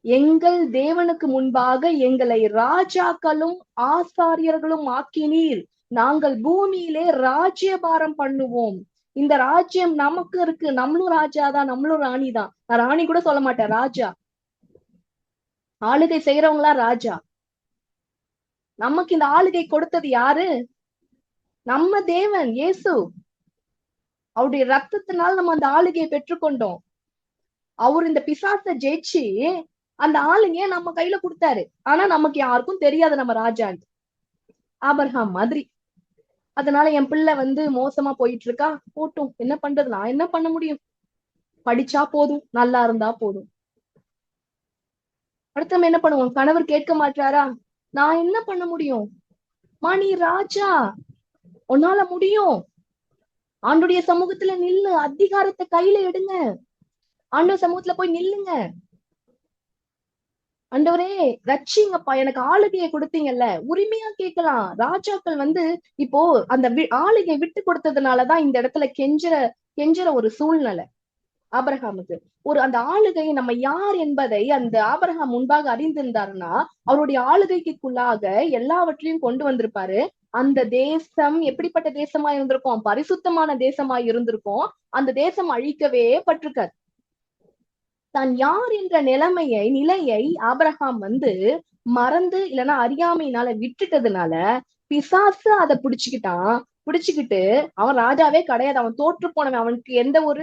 எங்கள் தேவனுக்கு முன்பாக எங்களை ராஜாக்களும் ஆசாரியர்களும் ஆக்கினீர், நாங்கள் பூமியிலே ராஜ்யபாரம் பண்ணுவோம். இந்த ராஜ்யம் நமக்கு இருக்கு, நம்மளும் ராஜாதான், நம்மளும் ராணி தான். நான் ராணி கூட சொல்ல மாட்டேன், ராஜா. ஆளுகை செய்யறவங்களா ராஜா. நமக்கு இந்த ஆளுகை கொடுத்தது யாரு? நம்ம தேவன் இயேசு. அவருடைய ரத்தத்தினால் நம்ம அந்த ஆளுகையை பெற்றுக்கொண்டோம். அவர் இந்த பிசாசை ஜெயிச்சு அந்த ஆளுங்க நம்ம கையில கொடுத்தாரு. ஆனா நமக்கு யாருக்கும் தெரியாது நம்ம ராஜான்னு. ஆபிரகாம் மாதிரி. அதனால என் பிள்ளை மோசமா போயிட்டு இருக்கா, போட்டும், என்ன பண்றது, நான் என்ன பண்ண முடியும்? படிச்சா போதும், நல்லா இருந்தா போதும். அடுத்த என்ன பண்ணுவோம்? கணவர் கேட்க மாட்டாரா? நான் என்ன பண்ண முடியும்? நீ ராஜா, உன்னால முடியும். ஆண்டுடைய சமூகத்துல நில்லு, அதிகாரத்தை கையில எடுங்க, ஆண்டவர் சமூகத்துல போய் நில்லுங்க. ஆண்டவரே ரட்சிங்கப்பா, எனக்கு ஆளுகையை கொடுத்தீங்கல்ல. உரிமையா கேட்கலாம். ராஜாக்கள் இப்போ அந்த ஆளுகையை விட்டு கொடுத்ததுனாலதான் இந்த இடத்துல கெஞ்சற ஒரு சூழ்நிலை ஆபிரகாமுக்கு. அந்த ஆளுகையை நம்ம யார் என்பதை அந்த ஆபிரகாம் முன்பாக அறிந்திருந்தாருன்னா அவருடைய ஆளுகைக்குள்ளாக எல்லாவற்றையும் கொண்டு வந்திருப்பாரு. அந்த தேசம் எப்படிப்பட்ட தேசமா இருந்திருக்கும்? பரிசுத்தமான தேசமா இருந்திருக்கும். அந்த தேசம் அழிக்கவே பட்டிருக்காரு. தான் யார் என்ற நிலையை ஆபிரகாம் மறந்து இல்லைன்னா அறியாமையினால விட்டுட்டதுனால பிசாசு அதை பிடிச்சுக்கிட்டு அவன் ராஜாவே கிடையாது, அவன் தோற்று போனவன். அவனுக்கு எந்த ஒரு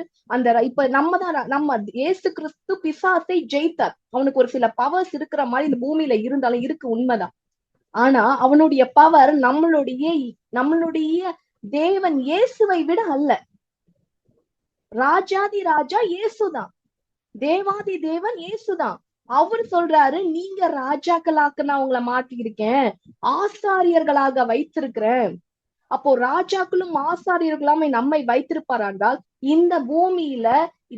இப்ப நம்ம இயேசு கிறிஸ்து பிசாசை ஜெயித்தார். அவனுக்கு ஒரு சில பவர்ஸ் இருக்கிற மாதிரி இந்த பூமியில இருந்தாலும் இருக்கு, உண்மைதான். ஆனா அவனுடைய பவர் நம்மளுடைய தேவன் இயேசுவை விட அல்ல. ராஜாதி ராஜா இயேசுதான், தேவாதி தேவன் இயேசுதான். அவர் சொல்றாரு, நீங்க ராஜாக்களாக்க நான் உங்களை மாத்திருக்கேன், ஆசாரியர்களாக வைத்திருக்கிறேன். அப்போ ராஜாக்களும் ஆசாரியர்களாமே நம்மை வைத்திருப்பாரால் இந்த பூமியில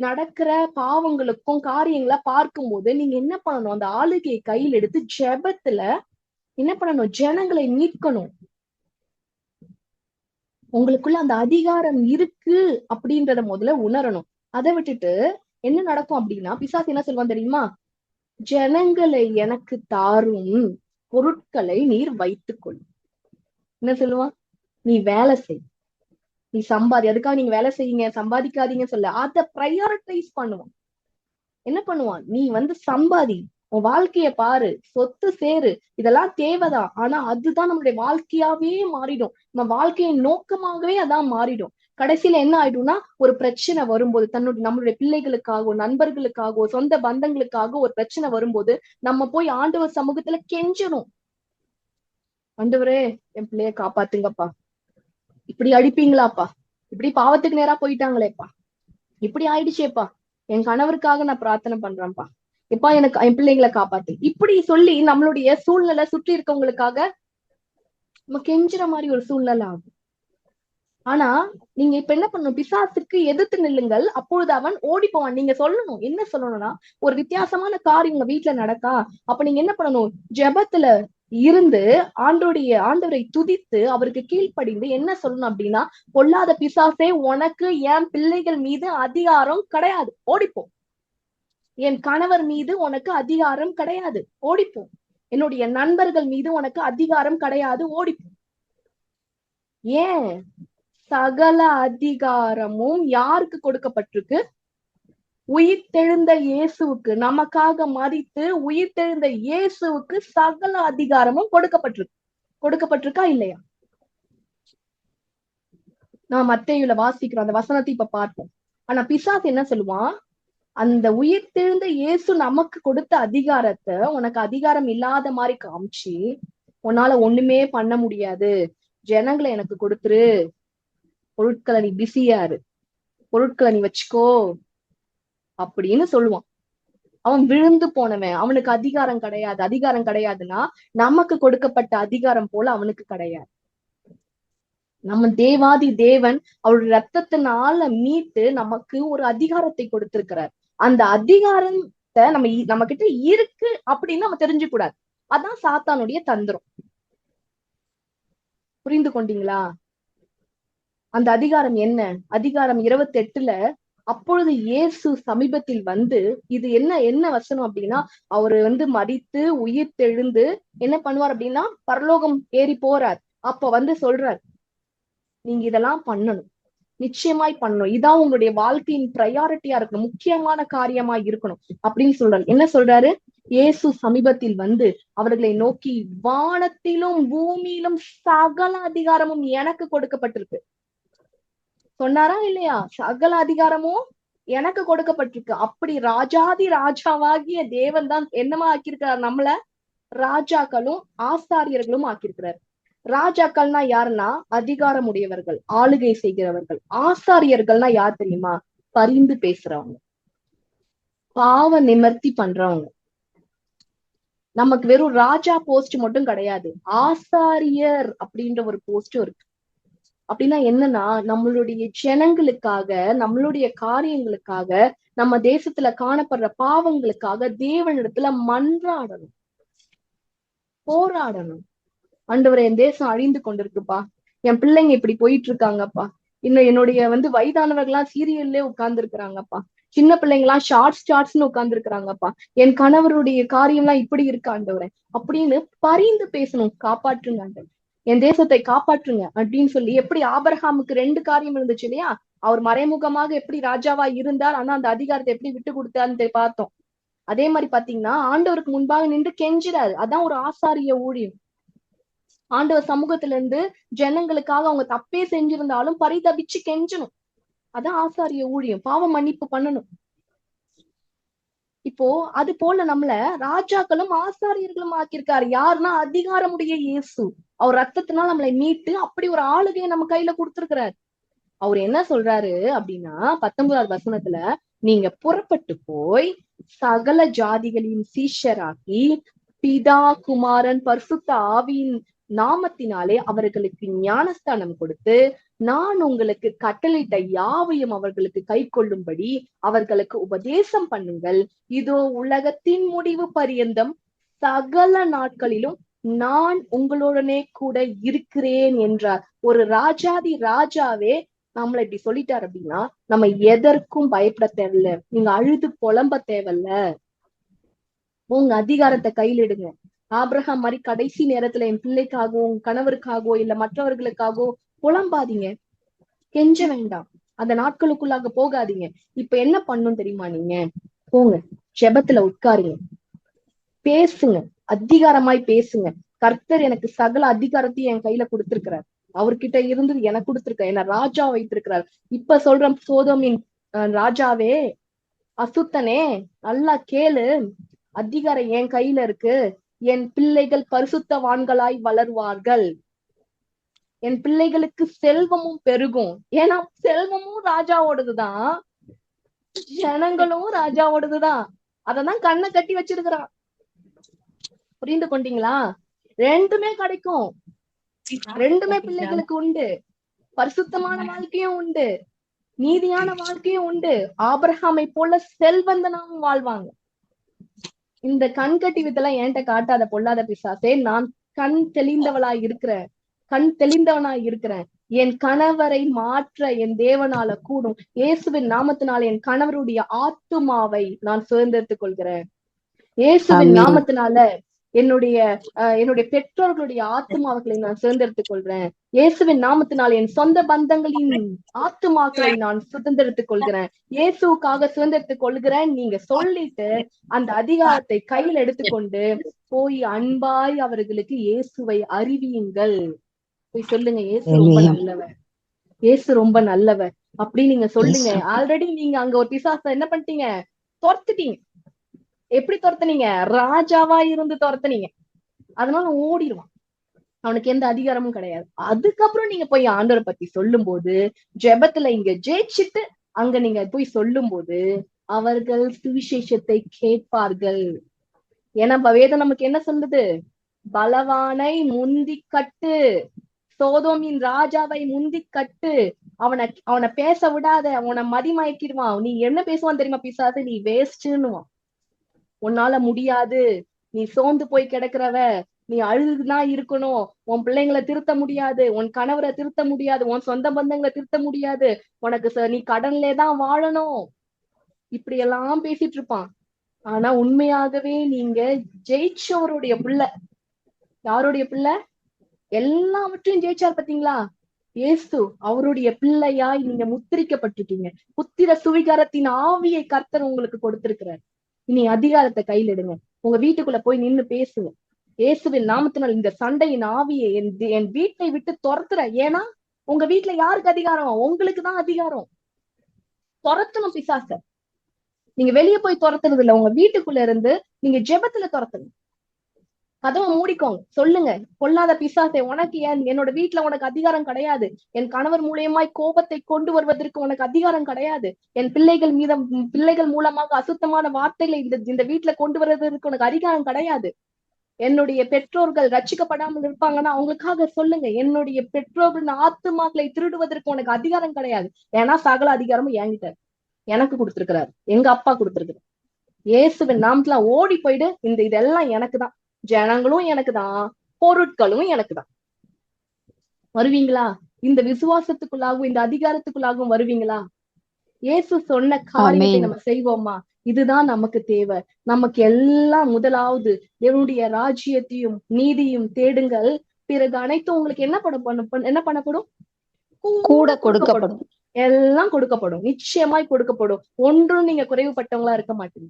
நடக்கிற பாவங்களுக்கும் காரியங்களை பார்க்கும்போது நீங்க என்ன பண்ணணும்? அந்த ஆளுகையை கையில் எடுத்து ஜெபத்துல என்ன பண்ணணும்? ஜனங்களை மீட்கணும். உங்களுக்குள்ள அந்த அதிகாரம் இருக்கு அப்படின்றத முதல்ல உணரணும். அதை விட்டுட்டு என்ன நடக்கும் அப்படின்னா, பிசாசு என்ன சொல்லுவான் தெரியுமா? ஜனங்களை எனக்கு தாரும், பொருட்களை நீர் வைத்துக்கொள். என்ன சொல்லுவான்? நீ வேலை செய், நீ சம்பாதி. அதுக்காக நீங்க வேலை செய்யுங்க, சம்பாதிக்காதீங்க சொல்ல. அதை ப்ரையாரிட்டைஸ் பண்ணுவான். என்ன பண்ணுவான்? நீ சம்பாதி, உன் வாழ்க்கைய பாரு, சொத்து சேரு, இதெல்லாம் தேவைதான். ஆனா அதுதான் நம்மளுடைய வாழ்க்கையாவே மாறிடும். நம்ம வாழ்க்கையின் நோக்கமாகவே அதான் மாறிடும். கடைசியில என்ன ஆயிடும்னா, ஒரு பிரச்சனை வரும்போது, நம்மளுடைய பிள்ளைகளுக்காகவோ, நண்பர்களுக்காகவோ, சொந்த பந்தங்களுக்காக ஒரு பிரச்சனை வரும்போது நம்ம போய் ஆண்டவர் சமூகத்துல கெஞ்சணும். ஆண்டவரே என் பிள்ளைய காப்பாத்துங்கப்பா, இப்படி அடிப்பீங்களாப்பா, இப்படி பாவத்துக்கு நேரா போயிட்டாங்களேப்பா, இப்படி ஆயிடுச்சேப்பா, என் கணவருக்காக நான் பிரார்த்தனை பண்றேன்ப்பா, எப்பா எனக்கு என் பிள்ளைங்களை காப்பாத்து, இப்படி சொல்லி நம்மளுடைய சூழ்நிலை சுற்றி இருக்கவங்களுக்காக நம்ம கெஞ்சுற மாதிரி ஒரு சூழ்நிலை ஆகும். ஆனா நீங்க இப்ப என்ன பண்ணணும்? பிசாசுக்கு எதிர்த்து நில்லுங்கள், அப்பொழுது அவன் ஓடி போவான். நீங்க சொல்லணும், என்ன சொல்லணும்னா, ஒரு வித்தியாசமான காரியம் உங்க வீட்டுல நடக்கா, அப்ப நீங்க என்ன பண்ணணும்? ஜெபத்துல இருந்து ஆண்டவரை துதித்து அவருக்கு கீழ்ப்படிந்து என்ன சொல்லணும் அப்படின்னா, பொல்லாத பிசாசே, உனக்கு என் பிள்ளைகள் மீது அதிகாரம் கிடையாது, ஓடிப்போ. என் கணவர் மீது உனக்கு அதிகாரம் கிடையாது, ஓடிப்போ. என்னுடைய நண்பர்கள் மீது உனக்கு அதிகாரம் கிடையாது, ஓடிப்போ. ஏன்? சகல அதிகாரமும் யாருக்கு கொடுக்கப்பட்டிருக்கு? உயிர்த்தெழுந்த இயேசுவுக்கு. நமக்காக மரித்து உயிர்த்தெழுந்த இயேசுவுக்கு சகல அதிகாரமும் கொடுக்கப்பட்டிருக்கா இல்லையா? நான் மத்தேயுல வாசிக்கிறோம், அந்த வசனத்தை இப்ப பார்ப்போம். ஆனா பிசாசு என்ன சொல்லுவான்? அந்த உயிர்த்தெழுந்த இயேசு நமக்கு கொடுத்த அதிகாரத்தை உனக்கு அதிகாரம் இல்லாத மாதிரி காமிச்சு, உன்னால ஒண்ணுமே பண்ண முடியாது, ஜனங்களை எனக்கு கொடுத்துரு, பொருட்களை நீ பிஸியாரு, பொருட்களை நீ வச்சுக்கோ அப்படின்னு சொல்லுவான். அவன் விழுந்து போனவன், அவனுக்கு அதிகாரம் கிடையாது. அதிகாரம் கிடையாதுன்னா நமக்கு கொடுக்கப்பட்ட அதிகாரம் போல அவனுக்கு கிடையாது. நம்ம தேவாதி தேவன் அவருடைய ரத்தத்தினால மீட்டு நமக்கு ஒரு அதிகாரத்தை கொடுத்திருக்கிறார். அந்த அதிகாரத்தை நம்ம கிட்ட இருக்கு அப்படின்னு நம்ம தெரிஞ்சுக்கூடாது. அதான் சாத்தானுடைய தந்திரம். புரிந்து கொண்டீங்களா? அந்த அதிகாரம் என்ன? அதிகாரம் 28ல அப்பொழுது இயேசு சமீபத்தில் வந்து, இது என்ன என்ன வசனம் அப்படின்னா, அவரு மரித்து உயிர் தெழுந்து என்ன பண்ணுவார் அப்படின்னா பரலோகம் ஏறி போறார். அப்ப சொல்றார், நீங்க இதெல்லாம் பண்ணணும், நிச்சயமாய் பண்ணணும், இதான் உங்களுடைய வாழ்க்கையின் ப்ரையாரிட்டியா இருக்கணும், முக்கியமான காரியமா இருக்கணும் அப்படின்னு சொல்றாரு. என்ன சொல்றாரு? இயேசு சமீபத்தில் வந்து அவர்களை நோக்கி, வானத்திலும் பூமியிலும் சகல அதிகாரமும் எனக்கு கொடுக்கப்பட்டிருக்கு சொன்னாரா இல்லையா? சகல அதிகாரமும் எனக்கு கொடுக்கப்பட்டிருக்கு. அப்படி ராஜாதி ராஜாவாகிய தேவன் தான் என்னமா ஆக்கியிருக்கிறார்? நம்மள ராஜாக்களும் ஆசாரியர்களும் ஆக்கியிருக்கிறார். ராஜாக்கள்னா யாருன்னா அதிகாரம் உடையவர்கள், ஆளுகை செய்கிறவர்கள். ஆசாரியர்கள்னா யார் தெரியுமா? பரிந்து பேசுறவங்க, பாவ நிவர்த்தி பண்றவங்க. நமக்கு வெறும் ராஜா போஸ்ட் மட்டும் கிடையாது, ஆசாரியர் அப்படின்ற ஒரு போஸ்டும் இருக்கு. அப்படின்னா என்னன்னா, நம்மளுடைய ஜனங்களுக்காக, நம்மளுடைய காரியங்களுக்காக, நம்ம தேசத்துல காணப்படுற பாவங்களுக்காக தேவனிடத்துல மன்றாடணும், போராடணும். ஆண்டவரே, என் தேசம் அழிந்து கொண்டிருக்குப்பா, என் பிள்ளைங்க இப்படி போயிட்டு இருக்காங்கப்பா, இன்னும் என்னுடைய வயதானவர்கள்லாம் சீரியல்லே உட்கார்ந்து இருக்கிறாங்கப்பா, சின்ன பிள்ளைங்களாம் ஷார்ட்ஸ்னு உட்கார்ந்து இருக்கிறாங்கப்பா, என் கணவருடைய காரியம்லாம் இப்படி இருக்கு ஆண்டவரே அப்படின்னு பரிந்து பேசணும். காப்பாற்றுங்க ஆண்டவர், என் தேசத்தை காப்பாற்றுங்க அப்படின்னு சொல்லி. எப்படி ஆபிரகாமுக்கு 2 காரியம் இருந்துச்சு இல்லையா? அவர் மறைமுகமாக எப்படி ராஜாவா இருந்தார், ஆனா அந்த அதிகாரத்தை எப்படி விட்டு கொடுத்தாருன்னு பார்த்தோம். அதே மாதிரி பாத்தீங்கன்னா, ஆண்டவருக்கு முன்பாக நின்று கெஞ்சுறாரு. அதான் ஒரு ஆசாரிய ஊழியம். ஆண்டவர் சமூகத்துல இருந்து ஜனங்களுக்காக அவங்க தப்பே செஞ்சிருந்தாலும் பரிதபிச்சு கெஞ்சணும். அதான் ஆசாரிய ஊழியம். பாவ மன்னிப்பு பண்ணணும். இப்போ அது போல நம்மள ராஜாக்களும் ஆசாரியர்களும் ஆக்கியிருக்காரு. யாருன்னா அதிகாரமுடைய இயேசு. அவர் ரத்தத்தினால் நம்மளை மீட்டு அப்படி ஒரு ஆளுகையை நம்ம கையில கொடுத்திருக்கிறார். அவர் என்ன சொல்றாரு அப்படின்னா 19வது வசனத்துல, நீங்க புறப்பட்டு போய் சகல ஜாதிகளின் சீஷராக்கி பிதா குமாரன் பரிசுத்த ஆவியின் நாமத்தினாலே அவர்களுக்கு ஞானஸ்தானம் கொடுத்து, நான் உங்களுக்கு கட்டளையிட்ட யாவையும் அவர்களுக்கு கை கொள்ளும்படி அவர்களுக்கு உபதேசம் பண்ணுங்கள். இதோ உலகத்தின் முடிவு பரியந்தம் சகல நாட்களிலும் நான் உங்களுடனே கூட இருக்கிறேன் என்றார். ஒரு ராஜாதி ராஜாவே நம்மள இப்படி சொல்லிட்டாரு அப்படின்னா நம்ம எதற்கும் பயப்பட தேவையில்ல. நீங்க அழுது புலம்ப தேவையில்ல. உங்க அதிகாரத்தை கையில் எடுங்க. ஆபிரகாம் மாதிரி கடைசி நேரத்துல என் பிள்ளைக்காகவோ உங்க கணவருக்காகவோ இல்ல மற்றவர்களுக்காகவோ புலம்பாதீங்க, கெஞ்ச வேண்டாம், அந்த நாட்களுக்குள்ளாக போகாதீங்க. இப்ப என்ன பண்ணும் தெரியுமா? நீங்க போங்க, ஜெபத்துல உட்காருங்க, பேசுங்க, அதிகாரமாய் பேசுங்க. கர்த்தர் எனக்கு சகல அதிகாரத்தையும் என் கையில கொடுத்திருக்கிறார், அவர்கிட்ட இருந்து எனக்கு கொடுத்திருக்க, என்ன ராஜா வைத்திருக்கிறார். இப்ப சொல்ற சோதோமின் ராஜாவே, அசுத்தனே, நல்லா கேளு, அதிகாரம் என் கையில இருக்கு. என் பிள்ளைகள் பரிசுத்தவான்களாய் வளருவார்கள், என் பிள்ளைகளுக்கு செல்வமும் பெருகும். ஏன்னா செல்வமும் ராஜாவோடதுதான், ஜனங்களும் ராஜாவோடதுதான். அததான் கண்ணை கட்டி வச்சிருக்கிறான். புரிந்து கொண்டீங்களா? ரெண்டுமே கிடைக்கும், ரெண்டுமே பிள்ளைகளுக்கு உண்டு. பரிசுத்தமான வாழ்க்கையும் உண்டு, நீதியான வாழ்க்கையும் உண்டு. ஆபிரகாமை போல செல்வந்தனாவும் வாழ்வாங்க. இந்த கண் கட்டி வித்தெல்லாம் என்கிட்ட காட்டாத பொல்லாத பிசாசே, நான் கண் தெளிந்தவளாய் இருக்கிறேன், கண் தெளிந்தவனாய் இருக்கிறேன். என் கணவரை மாற்ற என் தேவனால கூடும். இயேசுவின் நாமத்தினால என் கணவருடைய ஆத்துமாவை நான் சுதந்திரத்துக் கொள்கிறேன். இயேசுவின் நாமத்தினால என்னுடைய பெற்றோர்களுடைய ஆத்துமாக்களை நான் சுதந்திரத்துக் கொள்கிறேன். இயேசுவின் நாமத்தினால் என் சொந்த பந்தங்களின் ஆத்துமாக்களை நான் சுதந்திரத்துக் கொள்கிறேன். இயேசுக்காக சுதந்திரத்துக் கொள்கிறேன் நீங்க சொல்லிட்டு அந்த அதிகாரத்தை கையில் எடுத்துக்கொண்டு போய் அன்பாய் அவர்களுக்கு இயேசுவை அறிவியுங்கள். போய் சொல்லுங்க, இயேசு ரொம்ப நல்லவர், இயேசு ரொம்ப நல்லவர் அப்படி நீங்க சொல்லுங்க. ஆல்ரெடி நீங்க அங்க ஒரு பிசாசை என்ன பண்ணிட்டீங்க? துரத்துட்டீங்க. எப்படி துரத்துனீங்க? ராஜாவா இருந்து துரத்துனீங்க. அதனால ஓடிடுவான், அவனுக்கு எந்த அதிகாரமும் கிடையாது. அதுக்கப்புறம் நீங்க போய் ஆண்டவரை பத்தி சொல்லும் போது, ஜெபத்துல இங்க ஜெயிச்சுட்டு அங்க நீங்க போய் சொல்லும் போது அவர்கள் சுவிசேஷத்தை கேட்பார்கள். ஏன்னா வேதம் நமக்கு என்ன சொல்லுது? பலவானை முந்தி கட்டு, சோதோமின் ராஜாவை முந்தி கட்டு, அவனை பேச விடாத, அவனை மதிமயக்கிடுவான். நீ என்ன பேசுவான் தெரியுமா பிசாசு? நீ வேஸ்ட்னுவான், உன்னால முடியாது, நீ சோர்ந்து போய் கிடக்குறவ, நீ அழுதுதான் இருக்கணும், உன் பிள்ளைங்களை திருத்த முடியாது, உன் கணவரை திருத்த முடியாது, உன் சொந்த பந்தங்களை திருத்த முடியாது, உனக்கு நீ கடன்லே தான் வாழணும், இப்படி எல்லாம் பேசிட்டு இருப்பான். ஆனா உண்மையாகவே நீங்க ஜெயிச்சவருடைய பிள்ளை. யாருடைய பிள்ளை? எல்லாவற்றையும் ஜெயிச்சார் பாத்தீங்களா? இயேசு. அவருடைய பிள்ளையாய் நீங்க முத்திரிக்கப்பட்டிருக்கீங்க. புத்திர சுவிகாரத்தின் ஆவியை கர்த்தர் உங்களுக்கு கொடுத்திருக்கிறார். இனி அதிகாரத்தை கையில் எடுங்க. உங்க வீட்டுக்குள்ள போய் நின்னு பேசுங்க. இயேசுவின் நாமத்தினால் இந்த சண்டையின் ஆவியை என் வீட்டை விட்டு துரத்துற. ஏன்னா உங்க வீட்டுல யாருக்கு அதிகாரம்? உங்களுக்கு தான் அதிகாரம். துரத்தணும் பிசாச. நீங்க வெளியே போய் துரத்துறது இல்ல, உங்க வீட்டுக்குள்ள இருந்து நீங்க ஜெபத்துல துரத்தணும். கதவை மூடிக்கோங்க. சொல்லுங்க, கொல்லாத பிசாசே, உனக்கு என்னோட வீட்டுல உனக்கு அதிகாரம் கிடையாது. என் கணவர் மூலியமாய் கோபத்தை கொண்டு வருவதற்கு உனக்கு அதிகாரம் கிடையாது. என் பிள்ளைகள் மூலமாக அசுத்தமான வார்த்தைகளை இந்த வீட்டுல கொண்டு வருவதற்கு உனக்கு அதிகாரம் கிடையாது. என்னுடைய பெற்றோர்கள் ரட்சிக்கப்படாமல் இருப்பாங்கன்னா அவங்களுக்காக சொல்லுங்க, என்னுடைய பெற்றோர்கள் ஆத்துமாக்களை திருடுவதற்கு உனக்கு அதிகாரம் கிடையாது. ஏன்னா சகல அதிகாரமும் என்கிட்ட எனக்கு கொடுத்திருக்கிறாரு, எங்க அப்பா கொடுத்திருக்கிறார். இயேசுவின் நாமத்துல ஓடி போயிடு. இதெல்லாம் எனக்கு தான், ஜனங்களும் எனக்கு தான், பொருட்களும் எனக்கு தான். வருவீங்களா? இந்த விசுவாசத்துக்குள்ளாகவும் இந்த அதிகாரத்துக்குள்ளாகவும் வருவீங்களா? இயேசு சொன்ன காரியத்தை நம்ம செய்வோமா? இதுதான் நமக்கு தேவை. நமக்கு எல்லாம் முதலாவது தேவனுடைய ராஜ்யத்தையும் நீதியும் தேடுங்கள், பிறகு அனைத்தும் உங்களுக்கு என்ன பண்ணப்படும்? கூட கொடுக்கப்படும். எல்லாம் கொடுக்கப்படும், நிச்சயமாய் கொடுக்கப்படும். ஒன்றும் நீங்க குறைவுபட்டவங்களா இருக்க மாட்டீங்க.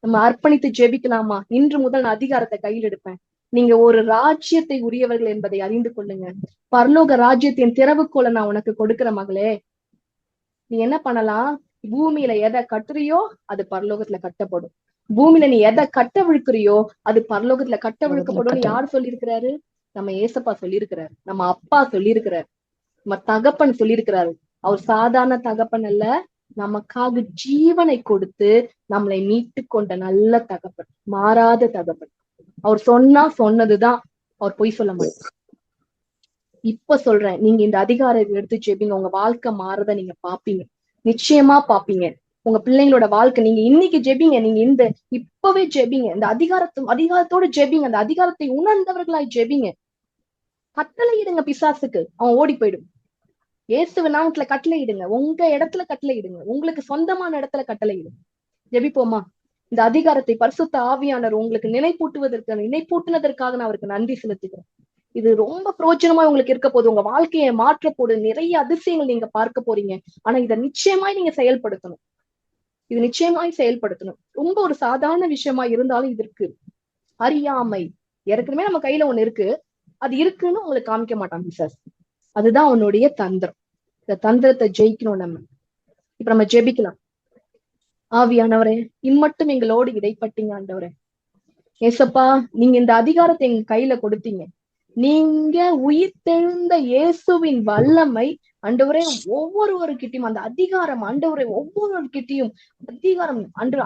நம்ம அர்ப்பணித்து ஜெபிக்கலாமா? இன்று முதல் நான் அதிகாரத்தை கையில் எடுப்பேன். நீங்க ஒரு ராஜ்யத்தை உரியவர்கள் என்பதை அறிந்து கொள்ளுங்க. பரலோக ராஜ்யத்தின் திறவுகோலை நான் உனக்கு கொடுக்கிற மகளே. நீ என்ன பண்ணலாம்? பூமியில எதை கட்டுறியோ அது பரலோகத்துல கட்டப்படும். பூமியில நீ எதை கட்ட விழுக்கிறியோ அது பரலோகத்துல கட்ட விழுக்கப்படும். யார் சொல்லியிருக்கிறாரு? நம்ம ஏசப்பா சொல்லியிருக்கிறாரு, நம்ம அப்பா சொல்லியிருக்கிறாரு, நம்ம தகப்பன் சொல்லியிருக்கிறாரு. அவர் சாதாரண தகப்பன் அல்ல, நமக்காக ஜீவனை கொடுத்து நம்மளை மீட்டு கொண்ட நல்ல தகப்பன், மாறாத தகப்பன். அவர் சொன்னதுதான், அவர் பொய் சொல்ல மாட்டார். இப்ப சொல்றேன், நீங்க இந்த அதிகாரத்தை எடுத்து ஜெபிங்க. உங்க வாழ்க்கை மாறத நீங்க பாப்பீங்க, நிச்சயமா பாப்பீங்க. உங்க பிள்ளைங்களோட வாழ்க்கை நீங்க இன்னைக்கு ஜெபிங்க. நீங்க இப்பவே ஜெபிங்க. இந்த அதிகாரத்தோட ஜெபிங்க. அந்த அதிகாரத்தை உணர்ந்தவர்களாய் ஜெபிங்க. கட்டளை இடுங்க பிசாசுக்கு, அவன் ஓடி போயிடும். இயேசுவின் நாமத்துல கட்டளை இடுங்க. உங்க இடத்துல கட்டளை இடுங்க. உங்களுக்கு சொந்தமான இடத்துல கட்டளை இடுங்க. ஜெபிப்போமா? இந்த அதிகாரத்தை பரிசுத்த ஆவியானவர் உங்களுக்கு நினைப்பூட்டுனதற்காக நான் அவருக்கு நன்றி செலுத்துகிறேன். இது ரொம்ப பிரோஜனமா உங்களுக்கு இருக்க போது, உங்க வாழ்க்கையை மாற்ற போது, நிறைய அதிசயங்கள் நீங்க பார்க்க போறீங்க. ஆனா இதை நிச்சயமாய் நீங்க செயல்படுத்தணும். இது நிச்சயமாய் செயல்படுத்தணும். ரொம்ப ஒரு சாதாரண விஷயமா இருந்தாலும் இதற்கு அறியாமை. ஏற்கனவே நம்ம கையில ஒண்ணு இருக்கு, அது இருக்குன்னு உங்களுக்கு காமிக்க மாட்டான் பிசாஸ். அதுதான் அவனுடைய தந்திரம். இந்த தந்திரத்தை ஜெயிக்கணும் நம்ம. இப்ப நம்ம ஜெபிக்கலாம். ஆவியானவரே, இம்மட்டும் எங்களோடு இடைப்பட்டீங்க ஆண்டவரே. ஏசப்பா, நீங்க இந்த அதிகாரத்தை எங்க கையில கொடுத்தீங்க. நீங்க உயிர்த்தெழுந்த இயேசுவின் வல்லமை ஆண்டவரே ஒவ்வொருவருக்கிட்டையும் அந்த அதிகாரம் ஆண்டவரே ஒவ்வொருவருக்கிட்டையும் அதிகாரம் அன்று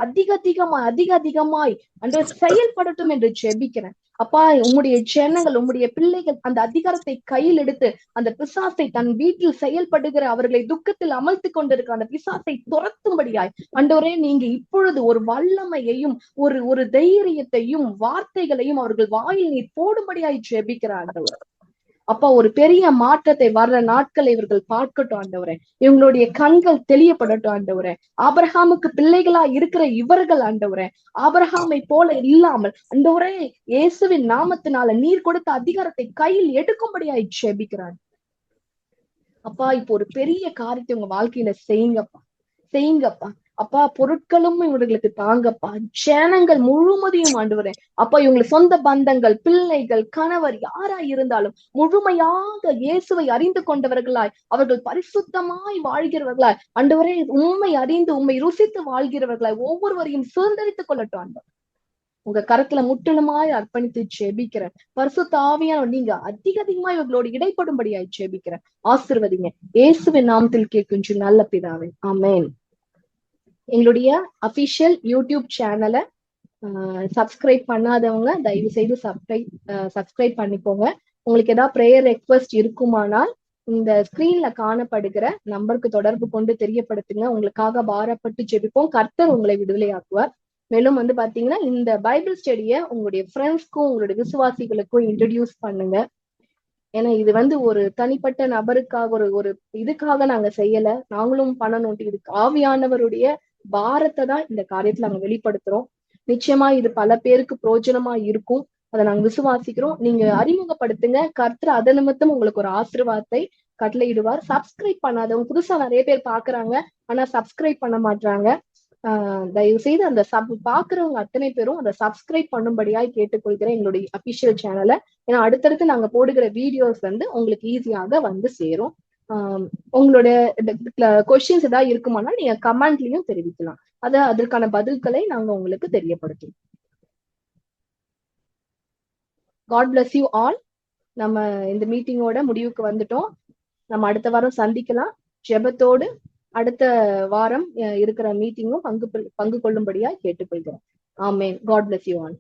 அதிகமாய் அன்று செயல்படட்டும் என்று ஜெபிக்கிறேன். அப்பா, உம்முடைய ஜனங்கள், உம்முடைய பிள்ளைகள் அந்த அதிகாரத்தை கையில் எடுத்து அந்த பிசாசை தன் வீட்டில் செயல்படுகிற, அவர்களை துக்கத்தில் அமர்த்து கொண்டிருக்கிற அந்த பிசாசை துரத்தும்படியாய் ஆண்டவரே நீங்க இப்பொழுது ஒரு வல்லமையையும் ஒரு தைரியத்தையும் வார்த்தைகளையும் அவர்கள் வாயில் நீர் போடும்படியாய் ஜெபிக்கிறார் ஆண்டவர். அப்பா, ஒரு பெரிய மாற்றத்தை வர்ற நாட்களை இவர்கள் பார்க்கட்டும் ஆண்டவரே. இவங்களுடைய கண்கள் தெளியப்படட்டும் ஆண்டவரே. ஆபிரகாமுக்கு பிள்ளைகளா இருக்கிற இவர்கள் ஆண்டவரே, ஆபிரகாமை போல இல்லாமல் ஆண்டவரே இயேசுவின் நாமத்தினால நீர் கொடுத்த அதிகாரத்தை கையில் எடுக்கும்படியாய் ஜெபிக்கிறார். அப்பா, இப்போ ஒரு பெரிய காரியத்தை உங்க வாழ்க்கையில செய்யுங்கப்பா. அப்பா, பொருட்களும் இவர்களுக்கு தாங்கப்பா. ஜனங்கள் முழுமதியும் ஆண்டவரே, அப்பா இவங்களை சொந்த பந்தங்கள், பிள்ளைகள், கணவர் யாரா இருந்தாலும் முழுமையாக இயேசுவை அறிந்து கொண்டவர்களாய், அவர்கள் பரிசுத்தமாய் வாழ்கிறவர்களாய் ஆண்டவரே, உண்மை அறிந்து உண்மை ருசித்து வாழ்கிறவர்களாய் ஒவ்வொருவரையும் சுதந்திரித்துக் கொள்ளட்டும் ஆண்டவர். உங்க கரத்துல முற்றிலுமாய் அர்ப்பணித்து ஜெபிக்கிறேன். பரிசுத்த ஆவியானவர் நீங்க அதிகமாய் இவர்களோடு இடைப்படும்படியாய் ஜெபிக்கிறேன். ஆசீர்வதிங்க. இயேசுவின் நாமத்தில் கேட்கின்ற நல்ல பிதாவே, ஆமென். எங்களுடைய அபிஷியல் யூடியூப் சேனலை சப்ஸ்கிரைப் பண்ணாதவங்க தயவு செய்து சப்ஸ்கிரைப் பண்ணிக்கோங்க. உங்களுக்கு ஏதாவது ப்ரேயர் ரெக்வெஸ்ட் இருக்குமானால் இந்த ஸ்கிரீன்ல காணப்படுகிற நம்பருக்கு தொடர்பு கொண்டு தெரியப்படுத்துங்க. உங்களுக்காக பாரப்பட்டு ஜெபிப்போம். கர்த்தர் உங்களை விடுதலை ஆக்குவார். மேலும் வந்து பாத்தீங்கன்னா இந்த பைபிள் ஸ்டடியை உங்களுடைய ஃப்ரெண்ட்ஸ்க்கும் உங்களுடைய விசுவாசிகளுக்கும் இன்ட்ரடியூஸ் பண்ணுங்க. ஏன்னா இது வந்து ஒரு தனிப்பட்ட நபருக்காக ஒரு ஒரு இதுக்காக நாங்க செய்யல, நாங்களும் பண்ணணும். இதுக்கு ஆவியானவருடைய பாரத்தை தான் இந்த காரியத்துல நாங்க வெளிப்படுத்துறோம். நிச்சயமா இது பல பேருக்கு பிரயோஜனமா இருக்கும். அதை நாங்க விசுவாசிக்கிறோம். நீங்க அறிமுகப்படுத்துங்க, கர்த்தர் அத நிமித்தம் உங்களுக்கு ஒரு ஆசீர்வாதத்தை கட்டளையிடுவார். சப்ஸ்கிரைப் பண்ணாதவங்க, புதுசா நிறைய பேர் பாக்குறாங்க ஆனா சப்ஸ்கிரைப் பண்ண மாட்டாங்க. தயவு செய்து அந்த பாக்குறவங்க அத்தனை பேரும் அதை சப்ஸ்கிரைப் பண்ணும்படியாய் கேட்டுக்கொள்கிறேன் எங்களுடைய அபிஷியல் சேனலை. ஏன்னா அடுத்தடுத்து நாங்க போடுகிற வீடியோஸ் வந்து உங்களுக்கு ஈஸியாக வந்து சேரும். உங்களோட கொஸ்டின்ஸ் ஏதாவது இருக்குமானா நீங்க கமெண்ட்லயும் தெரிவிக்கலாம். அதற்கான பதில்களை நாங்க உங்களுக்கு தெரியப்படுத்தும். God bless you all. நம்ம இந்த மீட்டிங்கோட முடிவுக்கு வந்துட்டோம். நம்ம அடுத்த வாரம் சந்திக்கலாம் ஜெபத்தோடு. அடுத்த வாரம் இருக்கிற மீட்டிங்கும் பங்கு கொள்ளும்படியா கேட்டுக்கொள்கிறோம். Amen. God bless you all.